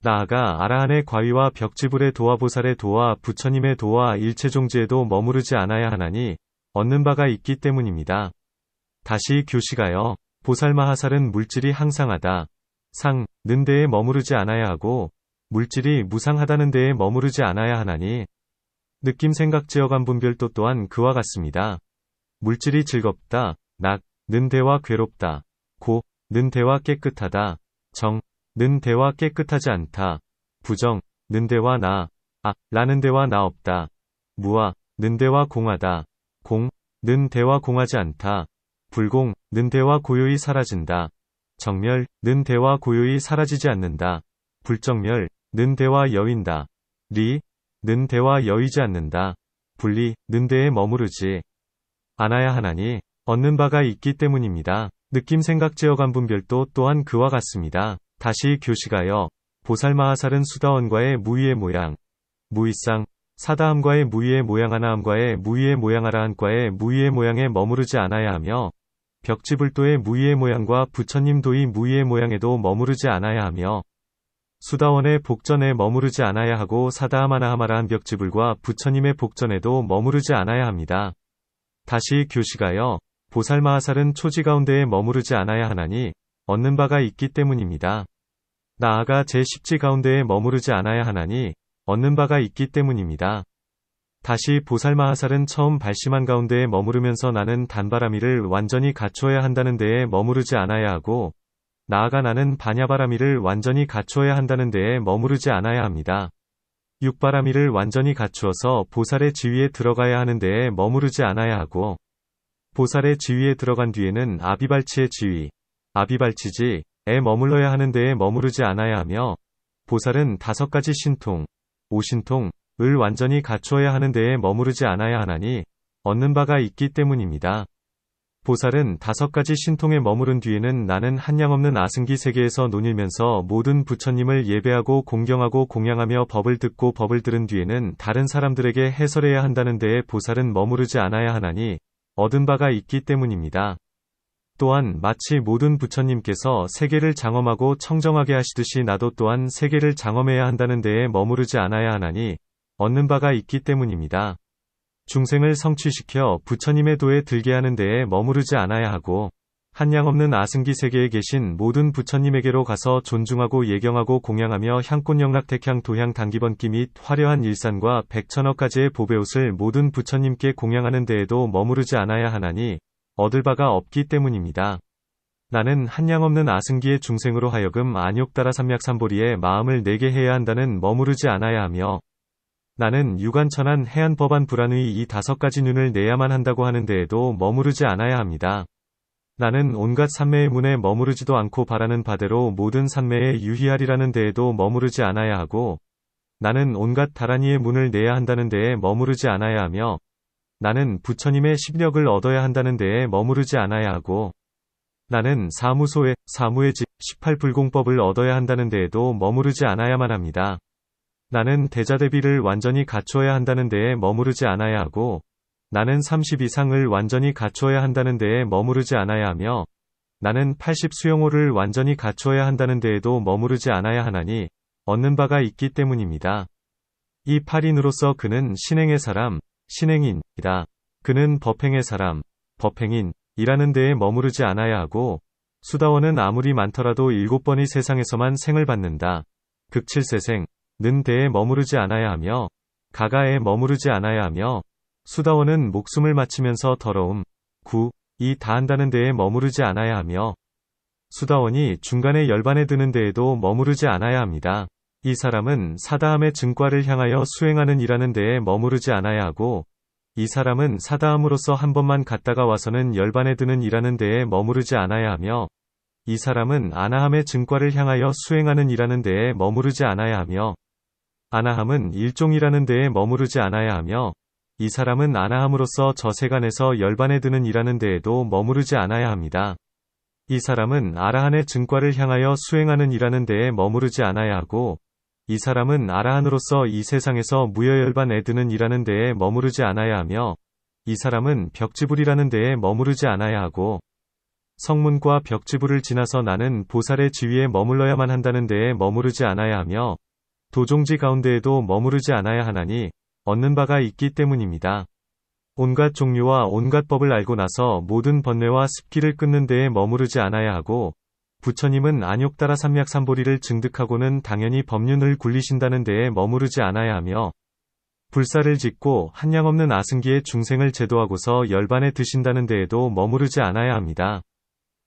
나아가 아라한의 과위와 벽지불의 도와 보살의 도와 부처님의 도와 일체종지에도 머무르지 않아야 하나니 얻는 바가 있기 때문입니다. 다시 교시가요. 보살마하살은 물질이 항상하다. 는 데에 머무르지 않아야 하고 물질이 무상하다는 데에 머무르지 않아야 하나니 느낌 생각 지어감 분별도 또한 그와 같습니다. 물질이 즐겁다. 는 데와 괴롭다. 는 데와 깨끗하다. 는 데와 깨끗하지 않다. 는 데와 라는 데와 나 없다. 는 데와 공하다. 는 데와 공하지 않다. 는 데와 고요히 사라진다. 는 데와 고요히 사라지지 않는다. 는 데와 여윈다. 는 데와 여위지 않는다. 는 데에 머무르지 않아야 하나니 얻는 바가 있기 때문입니다. 느낌 생각 지어감 분별도 또한 그와 같습니다. 다시 교시가요. 보살마하살은 수다원과의 무위의 모양, 무위상, 사다함과의 무위의 모양 하나함과의 무위의 모양 아라한과의 무위의 모양에 머무르지 않아야 하며 벽지불도의 무위의 모양과 부처님 도의 무위의 모양에도 머무르지 않아야 하며 수다원의 복전에 머무르지 않아야 하고 사다함 하나함 아라한 벽지불과 부처님의 복전에도 머무르지 않아야 합니다. 다시 교시가요. 보살마하살은 초지 가운데에 머무르지 않아야 하나니 얻는 바가 있기 때문입니다. 나아가 제10지 가운데에 머무르지 않아야 하나니 얻는 바가 있기 때문입니다. 다시 보살마하살은 처음 발심한 가운데에 머무르면서 나는 단바라미를 완전히 갖추어야 한다는 데에 머무르지 않아야 하고 나아가 나는 반야바라미를 완전히 갖추어야 한다는 데에 머무르지 않아야 합니다. 육바라미를 완전히 갖추어서 보살의 지위에 들어가야 하는 데에 머무르지 않아야 하고 보살의 지위에 들어간 뒤에는 아비발치의 지위, 아비발치지에 머물러야 하는 데에 머무르지 않아야 하며 보살은 5가지 신통, 5신통을 완전히 갖추어야 하는 데에 머무르지 않아야 하나니 얻는 바가 있기 때문입니다. 보살은 5가지 신통에 머무른 뒤에는 나는 한량없는 아승기 세계에서 논일면서 모든 부처님을 예배하고 공경하고 공양하며 법을 듣고 법을 들은 뒤에는 다른 사람들에게 해설해야 한다는 데에 보살은 머무르지 않아야 하나니 얻은 바가 있기 때문입니다. 또한 마치 모든 부처님께서 세계를 장엄하고 청정하게 하시듯이 나도 또한 세계를 장엄해야 한다는 데에 머무르지 않아야 하나니 얻는 바가 있기 때문입니다. 중생을 성취시켜 부처님의 도에 들게 하는 데에 머무르지 않아야 하고 한량없는 아승기 세계에 계신 모든 부처님에게로 가서 존중하고 예경하고 공양하며 향꽃 영락택향 도향 단기번기 및 화려한 일산과 백천억 가지의 보배옷을 모든 부처님께 공양하는 데에도 머무르지 않아야 하나니 얻을 바가 없기 때문입니다. 나는 한량없는 아승기의 중생으로 하여금 안욕따라 삼약삼보리에 마음을 내게 해야 한다는 머무르지 않아야 하며 나는 유관천한 해안법안 불안의 이 5가지 눈을 내야만 한다고 하는 데에도 머무르지 않아야 합니다. 나는 온갖 산매의 문에 머무르지도 않고 바라는 바대로 모든 산매에 유희하리라는 데에도 머무르지 않아야 하고 나는 온갖 다라니의 문을 내야 한다는 데에 머무르지 않아야 하며 나는 부처님의 십력을 얻어야 한다는 데에 머무르지 않아야 하고 나는 사무의 집 18불공법을 얻어야 한다는 데에도 머무르지 않아야만 합니다. 나는 대자대비를 완전히 갖추어야 한다는 데에 머무르지 않아야 하고 나는 30 이상을 완전히 갖추어야 한다는 데에 머무르지 않아야 하며 나는 80 수용호를 완전히 갖추어야 한다는 데에도 머무르지 않아야 하나니 얻는 바가 있기 때문입니다. 이 8인으로서 그는 신행의 사람, 신행인이다. 그는 법행의 사람, 법행인이라는 데에 머무르지 않아야 하고 수다원은 아무리 많더라도 7번이 세상에서만 생을 받는다. 극칠세생는 데에 머무르지 않아야 하며 가가에 머무르지 않아야 하며 수다원은 목숨을 마치면서 더러움, 이 다한다는 데에 머무르지 않아야 하며 수다원이 중간에 열반에 드는 데에도 머무르지 않아야 합니다. 이 사람은 사다함의 증과를 향하여 수행하는 이라는 데에 머무르지 않아야 하고 이 사람은 사다함으로써 한 번만 갔다가 와서는 열반에 드는 이라는 데에 머무르지 않아야 하며 이 사람은 아나함의 증과를 향하여 수행하는 이라는 데에 머무르지 않아야 하며 아나함은 일종이라는 데에 머무르지 않아야 하며, 이 사람은 아나함으로써 저 세간에서 열반에 드는 이라는 데에도 머무르지 않아야 합니다. 이 사람은 아라한의 증과를 향하여 수행하는 이라는 데에 머무르지 않아야 하고, 이 사람은 아라한으로서 이 세상에서 무여열반에 드는 이라는 데에 머무르지 않아야 하며, 이 사람은 벽지불이라는 데에 머무르지 않아야 하고, 성문과 벽지불을 지나서 나는 보살의 지위에 머물러야만 한다는 데에 머무르지 않아야 하며, 도종지 가운데에도 머무르지 않아야 하나니 얻는 바가 있기 때문입니다. 온갖 종류와 온갖 법을 알고 나서 모든 번뇌와 습기를 끊는 데에 머무르지 않아야 하고, 부처님은 안욕따라 삼맥삼보리를 증득하고는 당연히 법륜을 굴리신다는 데에 머무르지 않아야 하며, 불사를 짓고 한량없는 아승기의 중생을 제도하고서 열반에 드신다는 데에도 머무르지 않아야 합니다.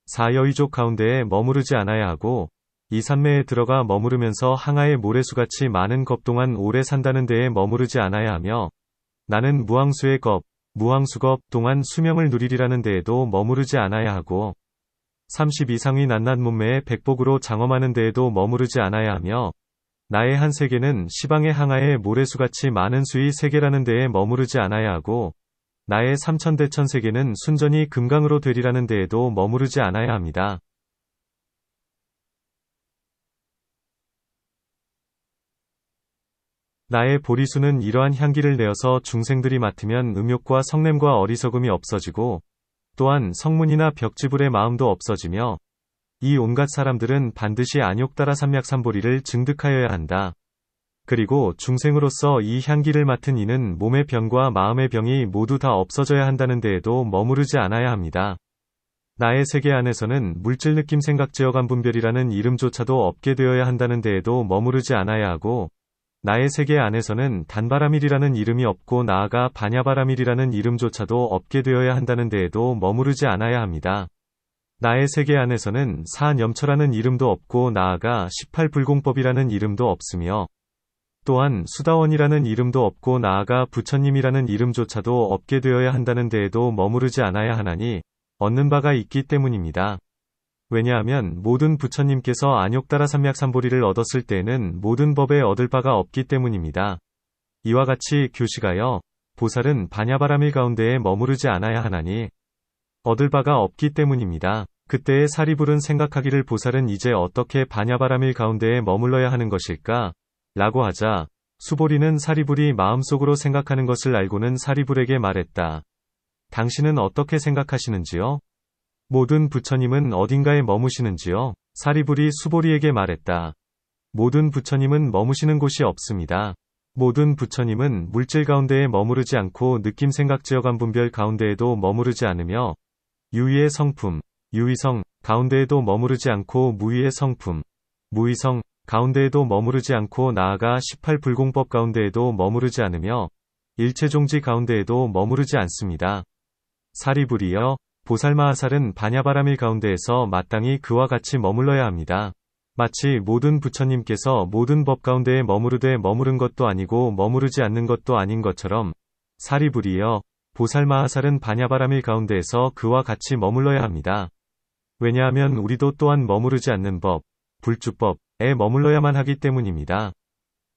사여의족 가운데에 머무르지 않아야 하고, 이 산매에 들어가 머무르면서 항아의 모래수같이 많은 겁 동안 오래 산다는 데에 머무르지 않아야 하며, 나는 무항수의 겁, 무항수겁 동안 수명을 누리리라는 데에도 머무르지 않아야 하고, 30 이상의 낱낱 몸매의 백복으로 장엄하는 데에도 머무르지 않아야 하며, 나의 한 세계는 시방의 항아의 모래수같이 많은 수의 세계라는 데에 머무르지 않아야 하고, 나의 삼천대천 세계는 순전히 금강으로 되리라는 데에도 머무르지 않아야 합니다. 나의 보리수는 이러한 향기를 내어서 중생들이 맡으면 음욕과 성냄과 어리석음이 없어지고, 또한 성문이나 벽지불의 마음도 없어지며, 이 온갖 사람들은 반드시 안욕따라 삼맥삼보리를 증득하여야 한다. 그리고 중생으로서 이 향기를 맡은 이는 몸의 병과 마음의 병이 모두 다 없어져야 한다는 데에도 머무르지 않아야 합니다. 나의 세계 안에서는 물질 느낌 생각 제어감 분별이라는 이름조차도 없게 되어야 한다는 데에도 머무르지 않아야 하고, 나의 세계 안에서는 단바라밀이라는 이름이 없고 나아가 반야바라밀이라는 이름조차도 없게 되어야 한다는 데에도 머무르지 않아야 합니다. 나의 세계 안에서는 사념처라는 이름도 없고 나아가 18불공법이라는 이름도 없으며, 또한 수다원이라는 이름도 없고 나아가 부처님이라는 이름조차도 없게 되어야 한다는 데에도 머무르지 않아야 하나니 얻는 바가 있기 때문입니다. 왜냐하면 모든 부처님께서 안욕따라 삼맥삼보리를 얻었을 때에는 모든 법에 얻을 바가 없기 때문입니다. 이와 같이 교식하여 보살은 반야바라밀 가운데에 머무르지 않아야 하나니 얻을 바가 없기 때문입니다. 그때의 사리불은 생각하기를 보살은 이제 어떻게 반야바라밀 가운데에 머물러야 하는 것일까? 라고 하자 수보리는 사리불이 마음속으로 생각하는 것을 알고는 사리불에게 말했다. 당신은 어떻게 생각하시는지요? 모든 부처님은 어딘가에 머무시는지요? 사리불이 수보리에게 말했다. 모든 부처님은 머무시는 곳이 없습니다. 모든 부처님은 물질 가운데에 머무르지 않고 느낌 생각 제어감 분별 가운데에도 머무르지 않으며, 유의의 성품, 유의성 가운데에도 머무르지 않고 무의의 성품, 무의성 가운데에도 머무르지 않고 나아가 18불공법 가운데에도 머무르지 않으며, 일체종지 가운데에도 머무르지 않습니다. 사리불이여, 보살마하살은 반야바라밀 가운데에서 마땅히 그와 같이 머물러야 합니다. 마치 모든 부처님께서 모든 법 가운데에 머무르되 머무른 것도 아니고 머무르지 않는 것도 아닌 것처럼, 사리불이여, 보살마하살은 반야바라밀 가운데에서 그와 같이 머물러야 합니다. 왜냐하면 우리도 또한 머무르지 않는 법, 불주법에 머물러야만 하기 때문입니다.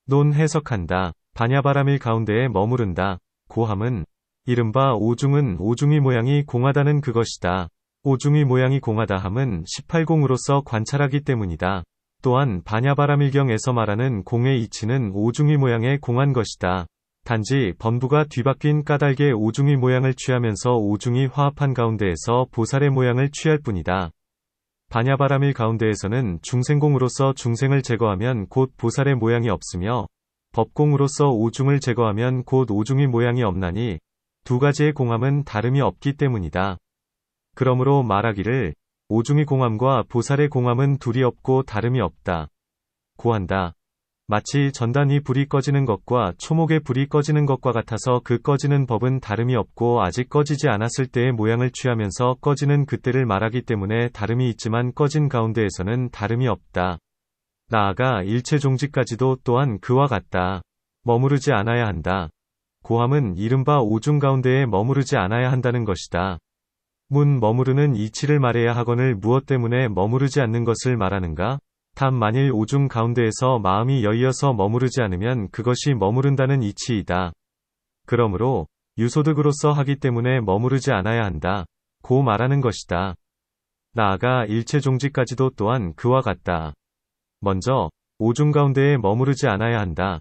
논 해석한다. 반야바라밀 가운데에 머무른다. 고함은 이른바 오중은 오중의 모양이 공하다는 그것이다. 오중의 모양이 공하다 함은 18공으로서 관찰하기 때문이다. 또한 반야바라밀경에서 말하는 공의 이치는 오중의 모양에 공한 것이다. 단지 범부가 뒤바뀐 까닭의 오중의 모양을 취하면서 오중이 화합한 가운데에서 보살의 모양을 취할 뿐이다. 반야바라밀 가운데에서는 중생공으로서 중생을 제거하면 곧 보살의 모양이 없으며, 법공으로서 오중을 제거하면 곧 오중의 모양이 없나니 두 가지의 공함은 다름이 없기 때문이다. 그러므로 말하기를 오중의 공함과 보살의 공함은 둘이 없고 다름이 없다. 고한다. 마치 전단이 불이 꺼지는 것과 초목의 불이 꺼지는 것과 같아서 그 꺼지는 법은 다름이 없고 아직 꺼지지 않았을 때의 모양을 취하면서 꺼지는 그때를 말하기 때문에 다름이 있지만 꺼진 가운데에서는 다름이 없다. 나아가 일체종지까지도 또한 그와 같다. 머무르지 않아야 한다. 고함은 이른바 오중 가운데에 머무르지 않아야 한다는 것이다. 문 머무르는 이치를 말해야 하거늘 무엇 때문에 머무르지 않는 것을 말하는가? 단 만일 오중 가운데에서 마음이 여이어서 머무르지 않으면 그것이 머무른다는 이치이다. 그러므로 유소득으로서 하기 때문에 머무르지 않아야 한다. 고 말하는 것이다. 나아가 일체종지까지도 또한 그와 같다. 먼저 오중 가운데에 머무르지 않아야 한다.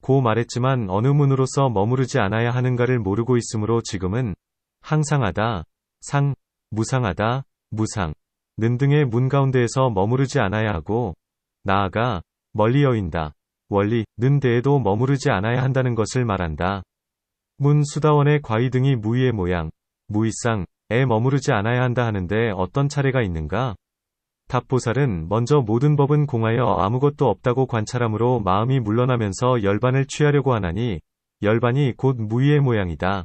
고 말했지만 어느 문으로서 머무르지 않아야 하는가를 모르고 있으므로 지금은 항상하다, 상, 무상하다, 무상, 는 등의 문 가운데에서 머무르지 않아야 하고, 나아가 멀리 여인다, 원리, 는 데에도 머무르지 않아야 한다는 것을 말한다. 문 수다원의 과의 등이 무의의 모양, 무의상에 머무르지 않아야 한다 하는데 어떤 차례가 있는가? 답보살은 먼저 모든 법은 공하여 아무것도 없다고 관찰함으로 마음이 물러나면서 열반을 취하려고 하나니, 열반이 곧 무의의 모양이다.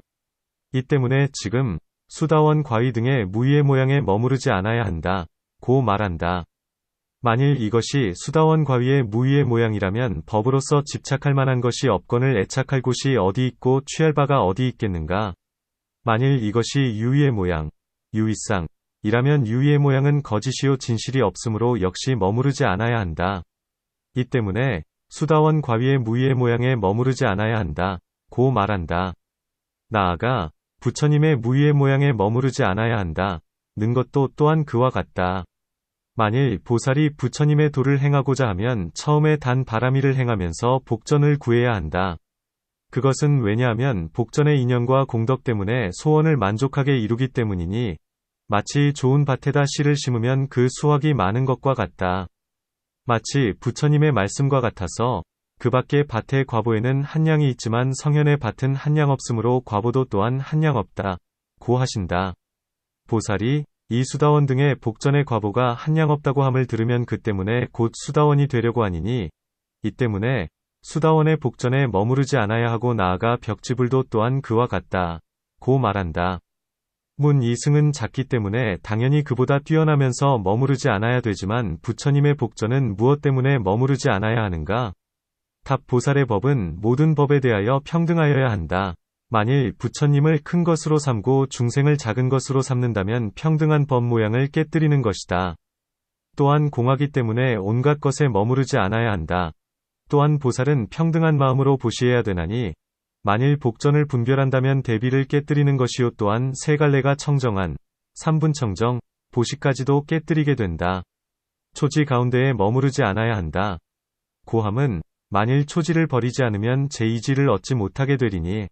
이 때문에 지금 수다원 과의 등의 무의의 모양에 머무르지 않아야 한다. 고 말한다. 만일 이것이 수다원 과의의 무의의 모양이라면 법으로서 집착할 만한 것이 없건을 애착할 곳이 어디 있고 취할 바가 어디 있겠는가? 만일 이것이 유의의 모양, 유의상, 이라면 유의의 모양은 거짓이요 진실이 없으므로 역시 머무르지 않아야 한다. 이 때문에 수다원 과의의 무의의 모양에 머무르지 않아야 한다. 고 말한다. 나아가 부처님의 무의의 모양에 머무르지 않아야 한다. 는 것도 또한 그와 같다. 만일 보살이 부처님의 도를 행하고자 하면 처음에 단 바라미를 행하면서 복전을 구해야 한다. 그것은 왜냐하면 복전의 인연과 공덕 때문에 소원을 만족하게 이루기 때문이니 마치 좋은 밭에다 씨를 심으면 그 수확이 많은 것과 같다. 마치 부처님의 말씀과 같아서 그 밖의 밭의 과보에는 한 양이 있지만 성현의 밭은 한 양 없으므로 과보도 또한 한 양 없다. 고 하신다. 보살이 이 수다원 등의 복전의 과보가 한 양 없다고 함을 들으면 그 때문에 곧 수다원이 되려고 하니니 이 때문에 수다원의 복전에 머무르지 않아야 하고 나아가 벽지불도 또한 그와 같다. 고 말한다. 문 이승은 작기 때문에 당연히 그보다 뛰어나면서 머무르지 않아야 되지만 부처님의 복전은 무엇 때문에 머무르지 않아야 하는가? 답 보살의 법은 모든 법에 대하여 평등하여야 한다. 만일 부처님을 큰 것으로 삼고 중생을 작은 것으로 삼는다면 평등한 법 모양을 깨뜨리는 것이다. 또한 공하기 때문에 온갖 것에 머무르지 않아야 한다. 또한 보살은 평등한 마음으로 보시해야 되나니 만일 복전을 분별한다면 대비를 깨뜨리는 것이요 또한 세 갈래가 청정한 삼분청정, 보시까지도 깨뜨리게 된다. 초지 가운데에 머무르지 않아야 한다. 고함은 만일 초지를 버리지 않으면 제2지를 얻지 못하게 되리니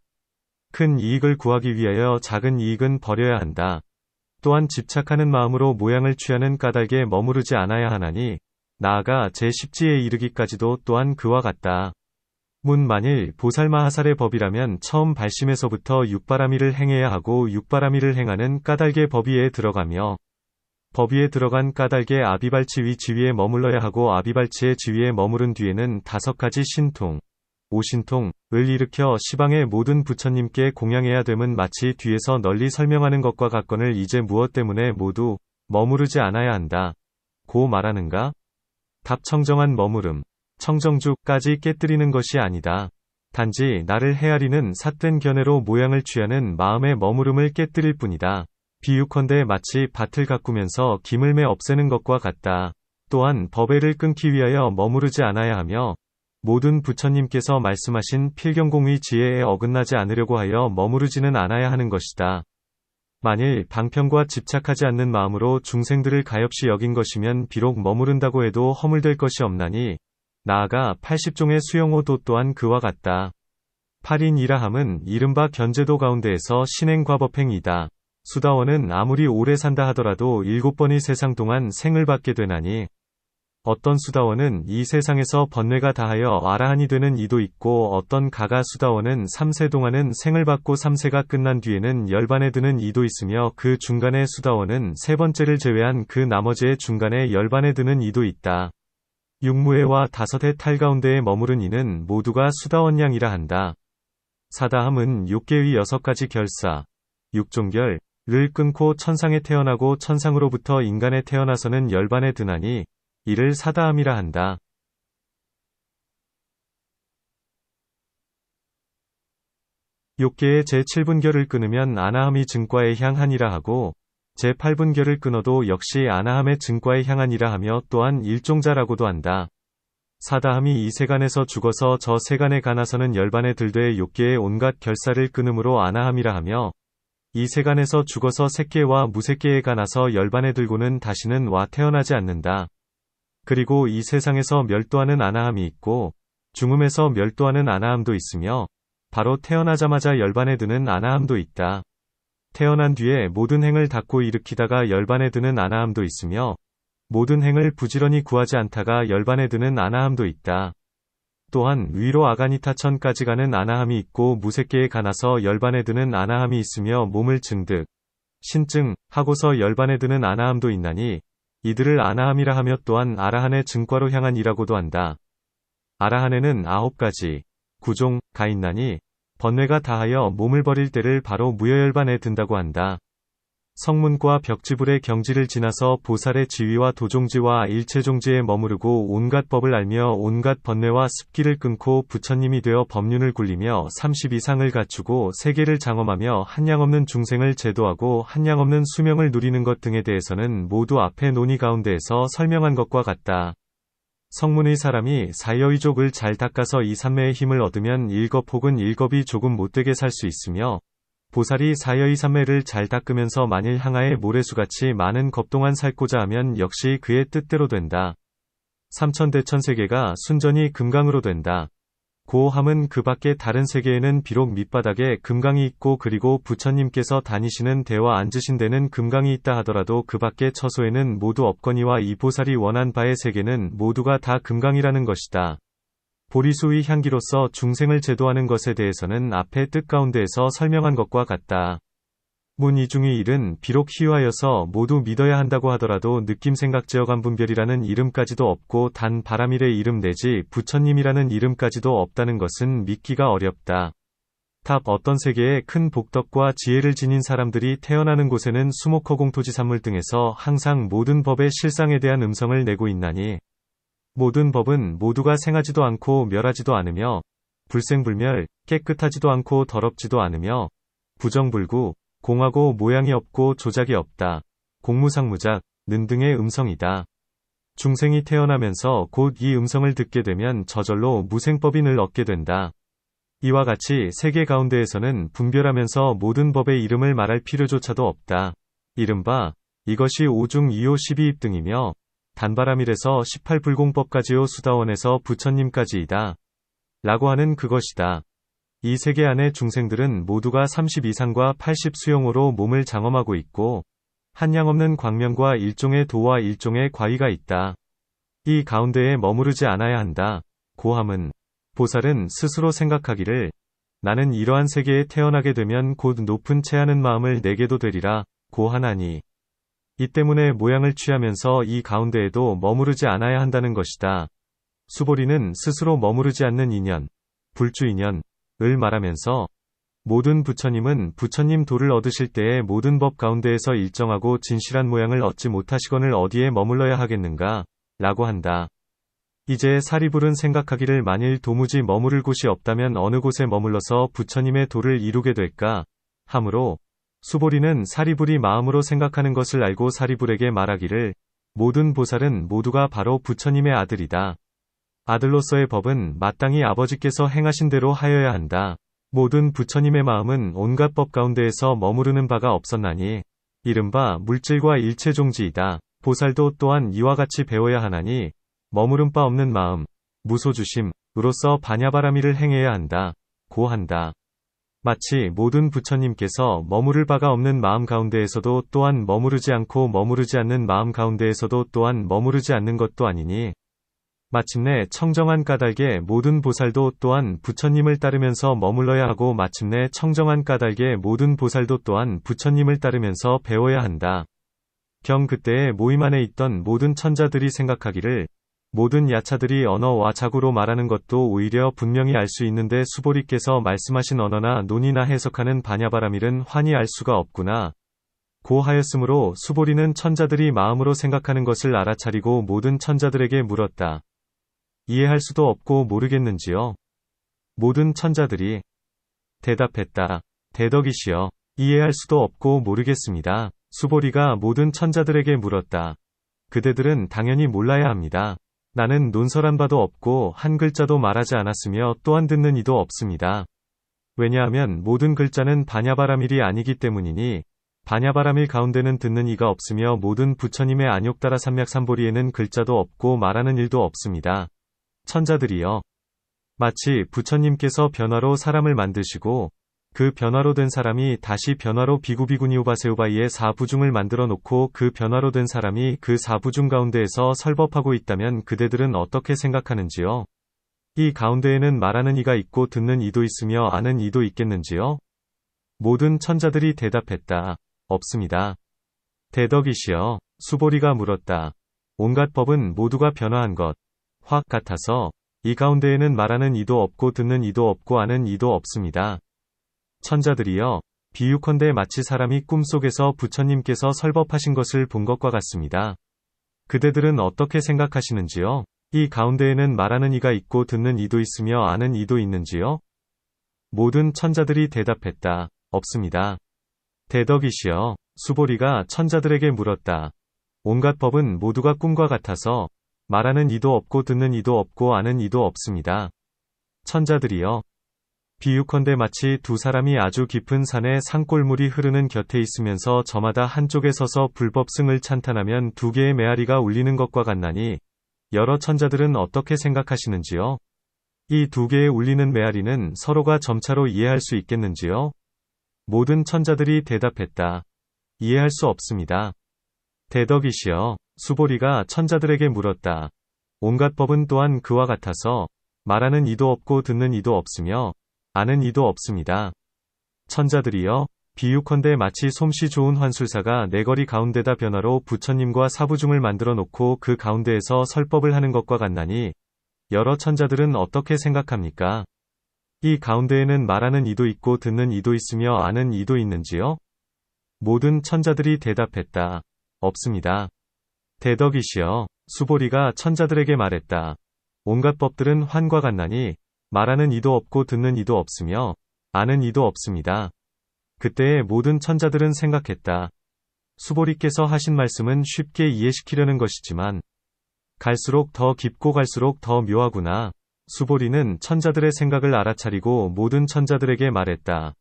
큰 이익을 구하기 위하여 작은 이익은 버려야 한다. 또한 집착하는 마음으로 모양을 취하는 까닭에 머무르지 않아야 하나니 나아가 제10지에 이르기까지도 또한 그와 같다. 문 만일 보살마하살의 법이라면 처음 발심에서부터 육바라미를 행해야 하고 육바라미를 행하는 까닭의 법위에 들어가며 법위에 들어간 까닭의 아비발치 지위에 머물러야 하고 아비발치의 지위에 머무른 뒤에는 5가지 신통, 오신통을 일으켜 시방의 모든 부처님께 공양해야 됨은 마치 뒤에서 널리 설명하는 것과 같거늘 이제 무엇 때문에 모두 머무르지 않아야 한다. 고 말하는가? 답 청정한 머무름, 청정주까지 깨뜨리는 것이 아니다. 단지 나를 헤아리는 삿된 견해로 모양을 취하는 마음의 머무름을 깨뜨릴 뿐이다. 비유컨대 마치 밭을 가꾸면서 기물매 없애는 것과 같다. 또한 법회를 끊기 위하여 머무르지 않아야 하며 모든 부처님께서 말씀하신 필경공의 지혜에 어긋나지 않으려고 하여 머무르지는 않아야 하는 것이다. 만일 방편과 집착하지 않는 마음으로 중생들을 가엾이 여긴 것이면 비록 머무른다고 해도 허물될 것이 없나니 나아가 80종의 수용호도 또한 그와 같다. 8인이라 함은 이른바 견제도 가운데에서 신행과법행이다. 수다원은 아무리 오래 산다 하더라도 7번의 세상 동안 생을 받게 되나니 어떤 수다원은 이 세상에서 번뇌가 다하여 아라한이 되는 이도 있고 어떤 가가 수다원은 3세 동안은 생을 받고 3세가 끝난 뒤에는 열반에 드는 이도 있으며 그 중간에 수다원은 세 번째를 제외한 그 나머지의 중간에 열반에 드는 이도 있다. 육무해와 5해 탈 가운데에 머무른 이는 모두가 수다원양이라 한다. 사다함은 6개의 6가지 결사, 육종결을 끊고 천상에 태어나고 천상으로부터 인간에 태어나서는 열반에 드나니 이를 사다함이라 한다. 욕계의 제7분결을 끊으면 아나함이 증과에 향하니라 하고 제8분결을 끊어도 역시 아나함의 증과에 향하니라 하며 또한 일종자라고도 한다. 사다함이 이 세간에서 죽어서 저 세간에 가나서는 열반에 들되 욥기의 온갖 결사를 끊음으로 아나함이라 하며 이 세간에서 죽어서 색계와 무색계에 가나서 열반에 들고는 다시는 와 태어나지 않는다. 그리고 이 세상에서 멸도하는 아나함이 있고 중음에서 멸도하는 아나함도 있으며 바로 태어나자마자 열반에 드는 아나함도 있다. 태어난 뒤에 모든 행을 닦고 일으키다가 열반에 드는 아나함도 있으며 모든 행을 부지런히 구하지 않다가 열반에 드는 아나함도 있다. 또한 위로 아가니타천까지 가는 아나함이 있고 무색계에 가나서 열반에 드는 아나함이 있으며 몸을 증득, 신증, 하고서 열반에 드는 아나함도 있나니 이들을 아나함이라 하며 또한 아라한의 증과로 향한 이라고도 한다. 아라한에는 9가지 구종가 있나니 번뇌가 다하여 몸을 버릴 때를 바로 무여열반에 든다고 한다. 성문과 벽지불의 경지를 지나서 보살의 지위와 도종지와 일체종지에 머무르고 온갖 법을 알며 온갖 번뇌와 습기를 끊고 부처님이 되어 법륜을 굴리며 30 이상을 갖추고 세계를 장엄하며 한량없는 중생을 제도하고 한량없는 수명을 누리는 것 등에 대해서는 모두 앞에 논의 가운데에서 설명한 것과 같다. 성문의 사람이 사여의족을 잘 닦아서 이 삼매의 힘을 얻으면 일겁 혹은 일겁이 조금 못되게 살 수 있으며 보살이 사여의 삼매를 잘 닦으면서 만일 항아의 모래수같이 많은 겁동안 살고자 하면 역시 그의 뜻대로 된다. 삼천대천세계가 순전히 금강으로 된다. 고함은 그 밖에 다른 세계에는 비록 밑바닥에 금강이 있고 그리고 부처님께서 다니시는 데와 앉으신 데는 금강이 있다 하더라도 그 밖에 처소에는 모두 없거니와 이 보살이 원한 바의 세계는 모두가 다 금강이라는 것이다. 보리수의 향기로서 중생을 제도하는 것에 대해서는 앞의 뜻 가운데에서 설명한 것과 같다. 문이중의 일은 비록 희화여서 모두 믿어야 한다고 하더라도 느낌생각지어감분별이라는 이름까지도 없고 단 바라밀의 이름 내지 부처님이라는 이름까지도 없다는 것은 믿기가 어렵다. 답 어떤 세계에 큰 복덕과 지혜를 지닌 사람들이 태어나는 곳에는 수목허공토지 산물 등에서 항상 모든 법의 실상에 대한 음성을 내고 있나니 모든 법은 모두가 생하지도 않고 멸하지도 않으며 불생불멸, 깨끗하지도 않고 더럽지도 않으며 부정불구, 공하고 모양이 없고 조작이 없다. 공무상무작, 는 등의 음성이다. 중생이 태어나면서 곧 이 음성을 듣게 되면 저절로 무생법인을 얻게 된다. 이와 같이 세계 가운데에서는 분별하면서 모든 법의 이름을 말할 필요조차도 없다. 이른바 이것이 오중 2호 12입 등이며 단바라밀에서 18불공법까지요 수다원에서 부처님까지이다. 라고 하는 그것이다. 이 세계 안의 중생들은 모두가 30 이상과 80 수용으로 몸을 장엄하고 있고 한량없는 광명과 일종의 도와 일종의 과위가 있다. 이 가운데에 머무르지 않아야 한다. 고함은 보살은 스스로 생각하기를 나는 이러한 세계에 태어나게 되면 곧 높은 체하는 마음을 내게도 되리라 고하나니 이 때문에 모양을 취하면서 이 가운데에도 머무르지 않아야 한다는 것이다. 수보리는 스스로 머무르지 않는 인연, 불주인연, 을 말하면서 모든 부처님은 부처님 도를 얻으실 때에 모든 법 가운데에서 일정하고 진실한 모양을 얻지 못하시거늘 어디에 머물러야 하겠는가? 라고 한다. 이제 사리불은 생각하기를 만일 도무지 머무를 곳이 없다면 어느 곳에 머물러서 부처님의 도를 이루게 될까? 하므로 수보리는 사리불이 마음으로 생각하는 것을 알고 사리불에게 말하기를 모든 보살은 모두가 바로 부처님의 아들이다. 아들로서의 법은 마땅히 아버지께서 행하신 대로 하여야 한다. 모든 부처님의 마음은 온갖 법 가운데에서 머무르는 바가 없었나니 이른바 물질과 일체종지이다. 보살도 또한 이와 같이 배워야 하나니 머무름 바 없는 마음, 무소주심으로써 반야바라밀을 행해야 한다. 고한다. 마치 모든 부처님께서 머무를 바가 없는 마음 가운데에서도 또한 머무르지 않고 머무르지 않는 마음 가운데에서도 또한 머무르지 않는 것도 아니니 마침내 청정한 까닭에 모든 보살도 또한 부처님을 따르면서 머물러야 하고 마침내 청정한 까닭에 모든 보살도 또한 부처님을 따르면서 배워야 한다. 경 그때에 모임 안에 있던 모든 천자들이 생각하기를 모든 야차들이 언어와 자구로 말하는 것도 오히려 분명히 알 수 있는데 수보리께서 말씀하신 언어나 논의나 해석하는 반야바라밀은 환히 알 수가 없구나. 고하였으므로 수보리는 천자들이 마음으로 생각하는 것을 알아차리고 모든 천자들에게 물었다. 이해할 수도 없고 모르겠는지요? 모든 천자들이 대답했다. 대덕이시여, 이해할 수도 없고 모르겠습니다. 수보리가 모든 천자들에게 물었다. 그대들은 당연히 몰라야 합니다. 나는 논설한 바도 없고 한 글자도 말하지 않았으며 또한 듣는 이도 없습니다. 왜냐하면 모든 글자는 반야바라밀이 아니기 때문이니 반야바라밀 가운데는 듣는 이가 없으며 모든 부처님의 안욕따라 삼맥삼보리에는 글자도 없고 말하는 일도 없습니다. 천자들이여, 마치 부처님께서 변화로 사람을 만드시고 그 변화로 된 사람이 다시 변화로 비구비구니우바세우바이의 사부중을 만들어 놓고 그 변화로 된 사람이 그 사부중 가운데에서 설법하고 있다면 그대들은 어떻게 생각하는지요? 이 가운데에는 말하는 이가 있고 듣는 이도 있으며 아는 이도 있겠는지요? 모든 천자들이 대답했다. 없습니다. 대덕이시여, 수보리가 물었다. 온갖 법은 모두가 변화한 것, 확 같아서 이 가운데에는 말하는 이도 없고 듣는 이도 없고 아는 이도 없습니다. 천자들이여, 비유컨대 마치 사람이 꿈속에서 부처님께서 설법하신 것을 본 것과 같습니다. 그대들은 어떻게 생각하시는지요? 이 가운데에는 말하는 이가 있고 듣는 이도 있으며 아는 이도 있는지요? 모든 천자들이 대답했다. 없습니다. 대덕이시여, 수보리가 천자들에게 물었다. 온갖 법은 모두가 꿈과 같아서 말하는 이도 없고 듣는 이도 없고 아는 이도 없습니다. 천자들이여, 비유컨대 마치 두 사람이 아주 깊은 산에 산골물이 흐르는 곁에 있으면서 저마다 한쪽에 서서 불법승을 찬탄하면 두 개의 메아리가 울리는 것과 같나니 여러 천자들은 어떻게 생각하시는지요? 이 두 개의 울리는 메아리는 서로가 점차로 이해할 수 있겠는지요? 모든 천자들이 대답했다. 이해할 수 없습니다. 대덕이시여, 수보리가 천자들에게 물었다. 온갖 법은 또한 그와 같아서 말하는 이도 없고 듣는 이도 없으며 아는 이도 없습니다. 천자들이여, 비유컨대 마치 솜씨 좋은 환술사가 내거리 가운데다 변화로 부처님과 사부중을 만들어 놓고 그 가운데에서 설법을 하는 것과 같나니 여러 천자들은 어떻게 생각합니까? 이 가운데에는 말하는 이도 있고 듣는 이도 있으며 아는 이도 있는지요? 모든 천자들이 대답했다. 없습니다. 대덕이시여, 수보리가 천자들에게 말했다. 온갖 법들은 환과 같나니 말하는 이도 없고 듣는 이도 없으며 아는 이도 없습니다. 그때의 모든 천자들은 생각했다. 수보리께서 하신 말씀은 쉽게 이해시키려는 것이지만 갈수록 더 깊고 갈수록 더 묘하구나. 수보리는 천자들의 생각을 알아차리고 모든 천자들에게 말했다.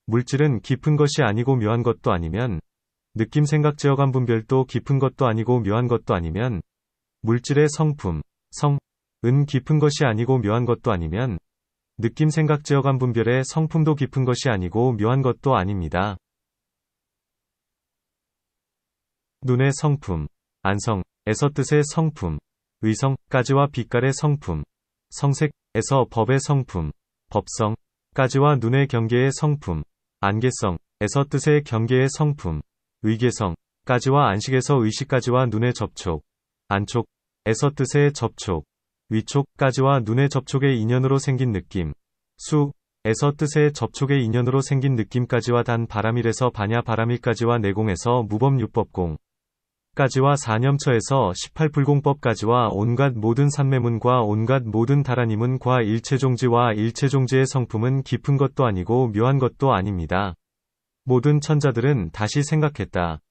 물질은 깊은 것이 아니고 묘한 것도 아니면 느낌 생각 제어감 분별도 깊은 것도 아니고 묘한 것도 아니면 물질의 성품, 은 깊은 것이 아니고 묘한 것도 아니면 느낌 생각 제어감 분별의 성품도 깊은 것이 아니고 묘한 것도 아닙니다. 눈의 성품, 안성에서 뜻의 성품, 의성까지와 빛깔의 성품, 성색에서 법의 성품, 법성까지와 눈의 경계의 성품, 안개성에서 뜻의 경계의 성품, 의계성까지와 안식에서 의식까지와 눈의 접촉, 안촉에서 뜻의 접촉, 위촉까지와 눈의 접촉의 인연으로 생긴 느낌, 수에서 뜻의 접촉의 인연으로 생긴 느낌까지와 단 바라밀에서 반야 바라밀까지와 내공에서 무법육법공, 까지와 사념처에서 18불공법까지와 온갖 모든 산매문과 온갖 모든 다라니문과 일체종지와 일체종지의 성품은 깊은 것도 아니고 묘한 것도 아닙니다. 모든 천자들은 다시 생각했다.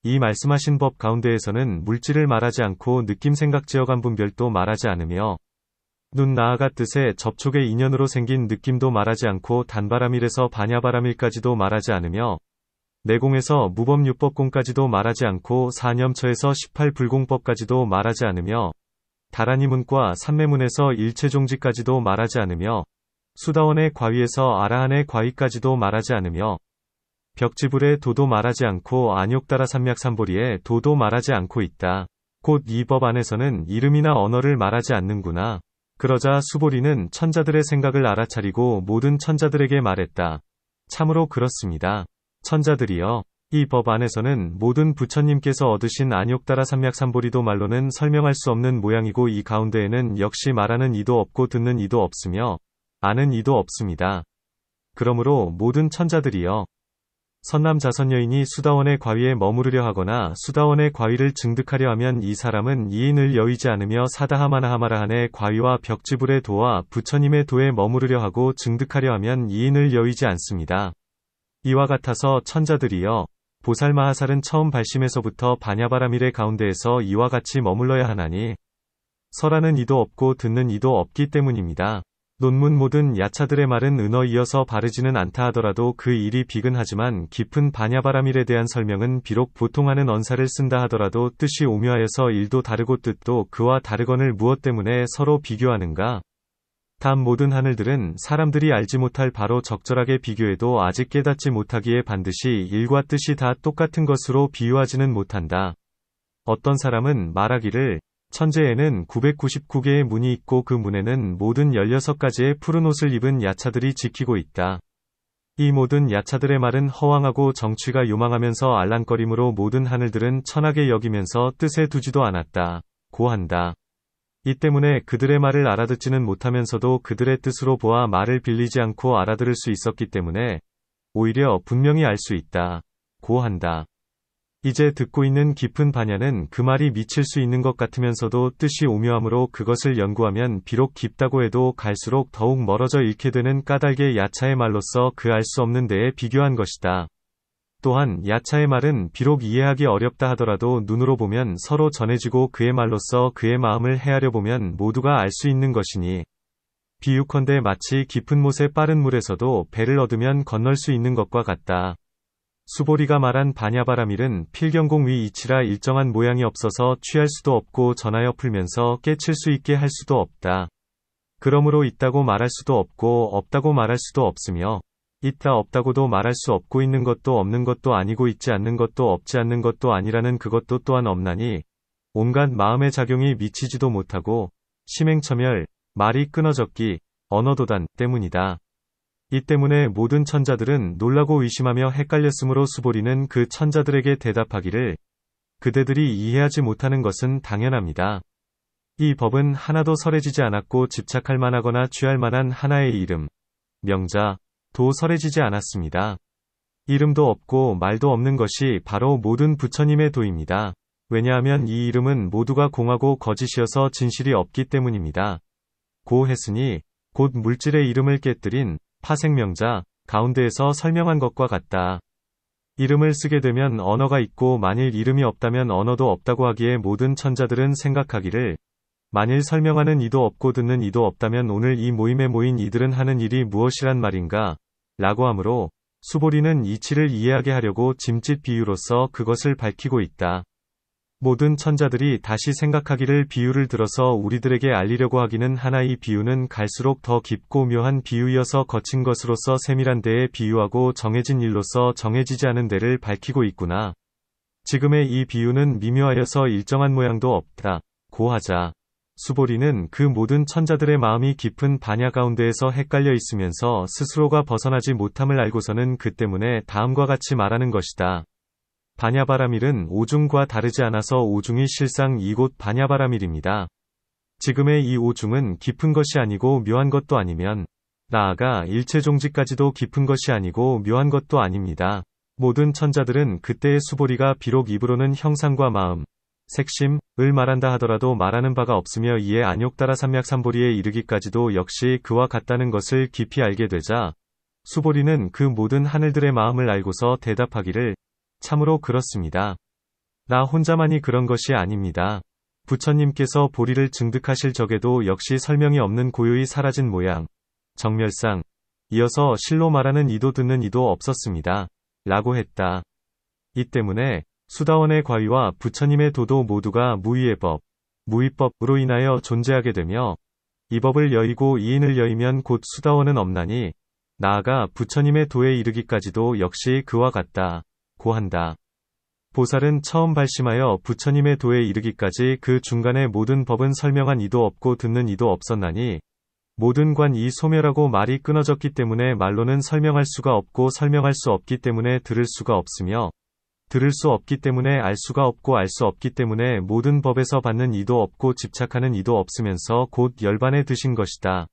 이 말씀하신 법 가운데에서는 물질을 말하지 않고 느낌 생각 제어감 분별도 말하지 않으며 눈 나아가 뜻의 접촉의 인연으로 생긴 느낌도 말하지 않고 단바라밀에서 반야바라밀까지도 말하지 않으며 내공에서 무법육법공까지도 말하지 않고 사념처에서 18불공법까지도 말하지 않으며 다라니문과 삼매문에서 일체종지까지도 말하지 않으며 수다원의 과위에서 아라한의 과위까지도 말하지 않으며 벽지불의 도도 말하지 않고 안욕따라 삼맥삼보리의 도도 말하지 않고 있다. 곧 이 법 안에서는 이름이나 언어를 말하지 않는구나. 그러자 수보리는 천자들의 생각을 알아차리고 모든 천자들에게 말했다. 참으로 그렇습니다. 천자들이여, 이 법 안에서는 모든 부처님께서 얻으신 안욕따라 삼맥삼보리도 말로는 설명할 수 없는 모양이고 이 가운데에는 역시 말하는 이도 없고 듣는 이도 없으며 아는 이도 없습니다. 그러므로 모든 천자들이여, 선남자선여인이 수다원의 과위에 머무르려 하거나 수다원의 과위를 증득하려 하면 이 사람은 이인을 여의지 않으며 사다하마나하마라한의 과위와 벽지불의 도와 부처님의 도에 머무르려 하고 증득하려 하면 이인을 여의지 않습니다. 이와 같아서 천자들이여, 보살마하살은 처음 발심에서부터 반야바라밀의 가운데에서 이와 같이 머물러야 하나니 설하는 이도 없고 듣는 이도 없기 때문입니다. 논문 모든 야차들의 말은 은어이어서 바르지는 않다 하더라도 그 일이 비근하지만 깊은 반야바라밀에 대한 설명은 비록 보통 하는 언사를 쓴다 하더라도 뜻이 오묘하여서 일도 다르고 뜻도 그와 다르거늘 무엇 때문에 서로 비교하는가? 다음 모든 하늘들은 사람들이 알지 못할 바로 적절하게 비교해도 아직 깨닫지 못하기에 반드시 일과 뜻이 다 똑같은 것으로 비유하지는 못한다. 어떤 사람은 말하기를 천재에는 999개의 문이 있고 그 문에는 모든 16가지의 푸른 옷을 입은 야차들이 지키고 있다. 이 모든 야차들의 말은 허황하고 정취가 요망하면서 알랑거림으로 모든 하늘들은 천하게 여기면서 뜻에 두지도 않았다. 고 한다. 이 때문에 그들의 말을 알아듣지는 못하면서도 그들의 뜻으로 보아 말을 빌리지 않고 알아들을 수 있었기 때문에 오히려 분명히 알 수 있다. 고 한다. 이제 듣고 있는 깊은 반야는 그 말이 미칠 수 있는 것 같으면서도 뜻이 오묘하므로 그것을 연구하면 비록 깊다고 해도 갈수록 더욱 멀어져 잃게 되는 까닭의 야차의 말로서 그 알 수 없는 데에 비교한 것이다. 또한 야차의 말은 비록 이해하기 어렵다 하더라도 눈으로 보면 서로 전해지고 그의 말로써 그의 마음을 헤아려 보면 모두가 알 수 있는 것이니 비유컨대 마치 깊은 못에 빠른 물에서도 배를 얻으면 건널 수 있는 것과 같다. 수보리가 말한 반야바라밀은 필경공 위 이치라 일정한 모양이 없어서 취할 수도 없고 전하여 풀면서 깨칠 수 있게 할 수도 없다. 그러므로 있다고 말할 수도 없고 없다고 말할 수도 없으며 있다 없다고도 말할 수 없고 있는 것도 없는 것도 아니고 있지 않는 것도 없지 않는 것도 아니라는 그것도 또한 없나니 온갖 마음의 작용이 미치지도 못하고 심행처멸, 말이 끊어졌기, 언어도단 때문이다. 이 때문에 모든 천자들은 놀라고 의심하며 헷갈렸으므로 수보리는 그 천자들에게 대답하기를 그대들이 이해하지 못하는 것은 당연합니다. 이 법은 하나도 설해지지 않았고 집착할 만하거나 취할 만한 하나의 이름, 명자, 도 설해지지 않았습니다. 이름도 없고 말도 없는 것이 바로 모든 부처님의 도입니다. 왜냐하면 이 이름은 모두가 공하고 거짓이어서 진실이 없기 때문입니다. 고 했으니 곧 물질의 이름을 깨뜨린 파생명자 가운데에서 설명한 것과 같다. 이름을 쓰게 되면 언어가 있고 만일 이름이 없다면 언어도 없다고 하기에 모든 천자들은 생각하기를 만일 설명하는 이도 없고 듣는 이도 없다면 오늘 이 모임에 모인 이들은 하는 일이 무엇이란 말인가? 라고 하므로 수보리는 이치를 이해하게 하려고 짐짓 비유로서 그것을 밝히고 있다. 모든 천자들이 다시 생각하기를 비유를 들어서 우리들에게 알리려고 하기는 하나 이 비유는 갈수록 더 깊고 묘한 비유이어서 거친 것으로서 세밀한 데에 비유하고 정해진 일로서 정해지지 않은 데를 밝히고 있구나. 지금의 이 비유는 미묘하여서 일정한 모양도 없다. 고 하자. 수보리는 그 모든 천자들의 마음이 깊은 반야 가운데에서 헷갈려 있으면서 스스로가 벗어나지 못함을 알고서는 그 때문에 다음과 같이 말하는 것이다. 반야바라밀은 오중과 다르지 않아서 오중이 실상 이곳 반야바라밀입니다. 지금의 이 오중은 깊은 것이 아니고 묘한 것도 아니면 나아가 일체종지까지도 깊은 것이 아니고 묘한 것도 아닙니다. 모든 천자들은 그때의 수보리가 비록 입으로는 형상과 마음, 색심을 말한다 하더라도 말하는 바가 없으며 이에 안욕따라 삼맥삼보리에 이르기까지도 역시 그와 같다는 것을 깊이 알게 되자 수보리는 그 모든 하늘들의 마음을 알고서 대답하기를 참으로 그렇습니다. 나 혼자만이 그런 것이 아닙니다. 부처님께서 보리를 증득하실 적에도 역시 설명이 없는 고요히 사라진 모양, 정멸상, 이어서 실로 말하는 이도 듣는 이도 없었습니다. 라고 했다. 이 때문에 수다원의 과위와 부처님의 도도 모두가 무위의 법, 무위법으로 인하여 존재하게 되며 이 법을 여의고 이인을 여의면 곧 수다원은 없나니 나아가 부처님의 도에 이르기까지도 역시 그와 같다. 고 한다. 보살은 처음 발심하여 부처님의 도에 이르기까지 그 중간에 모든 법은 설명한 이도 없고 듣는 이도 없었나니 모든 관이 소멸하고 말이 끊어졌기 때문에 말로는 설명할 수가 없고 설명할 수 없기 때문에 들을 수가 없으며 들을 수 없기 때문에 알 수가 없고 알 수 없기 때문에 모든 법에서 받는 이도 없고 집착하는 이도 없으면서 곧 열반에 드신 것이다.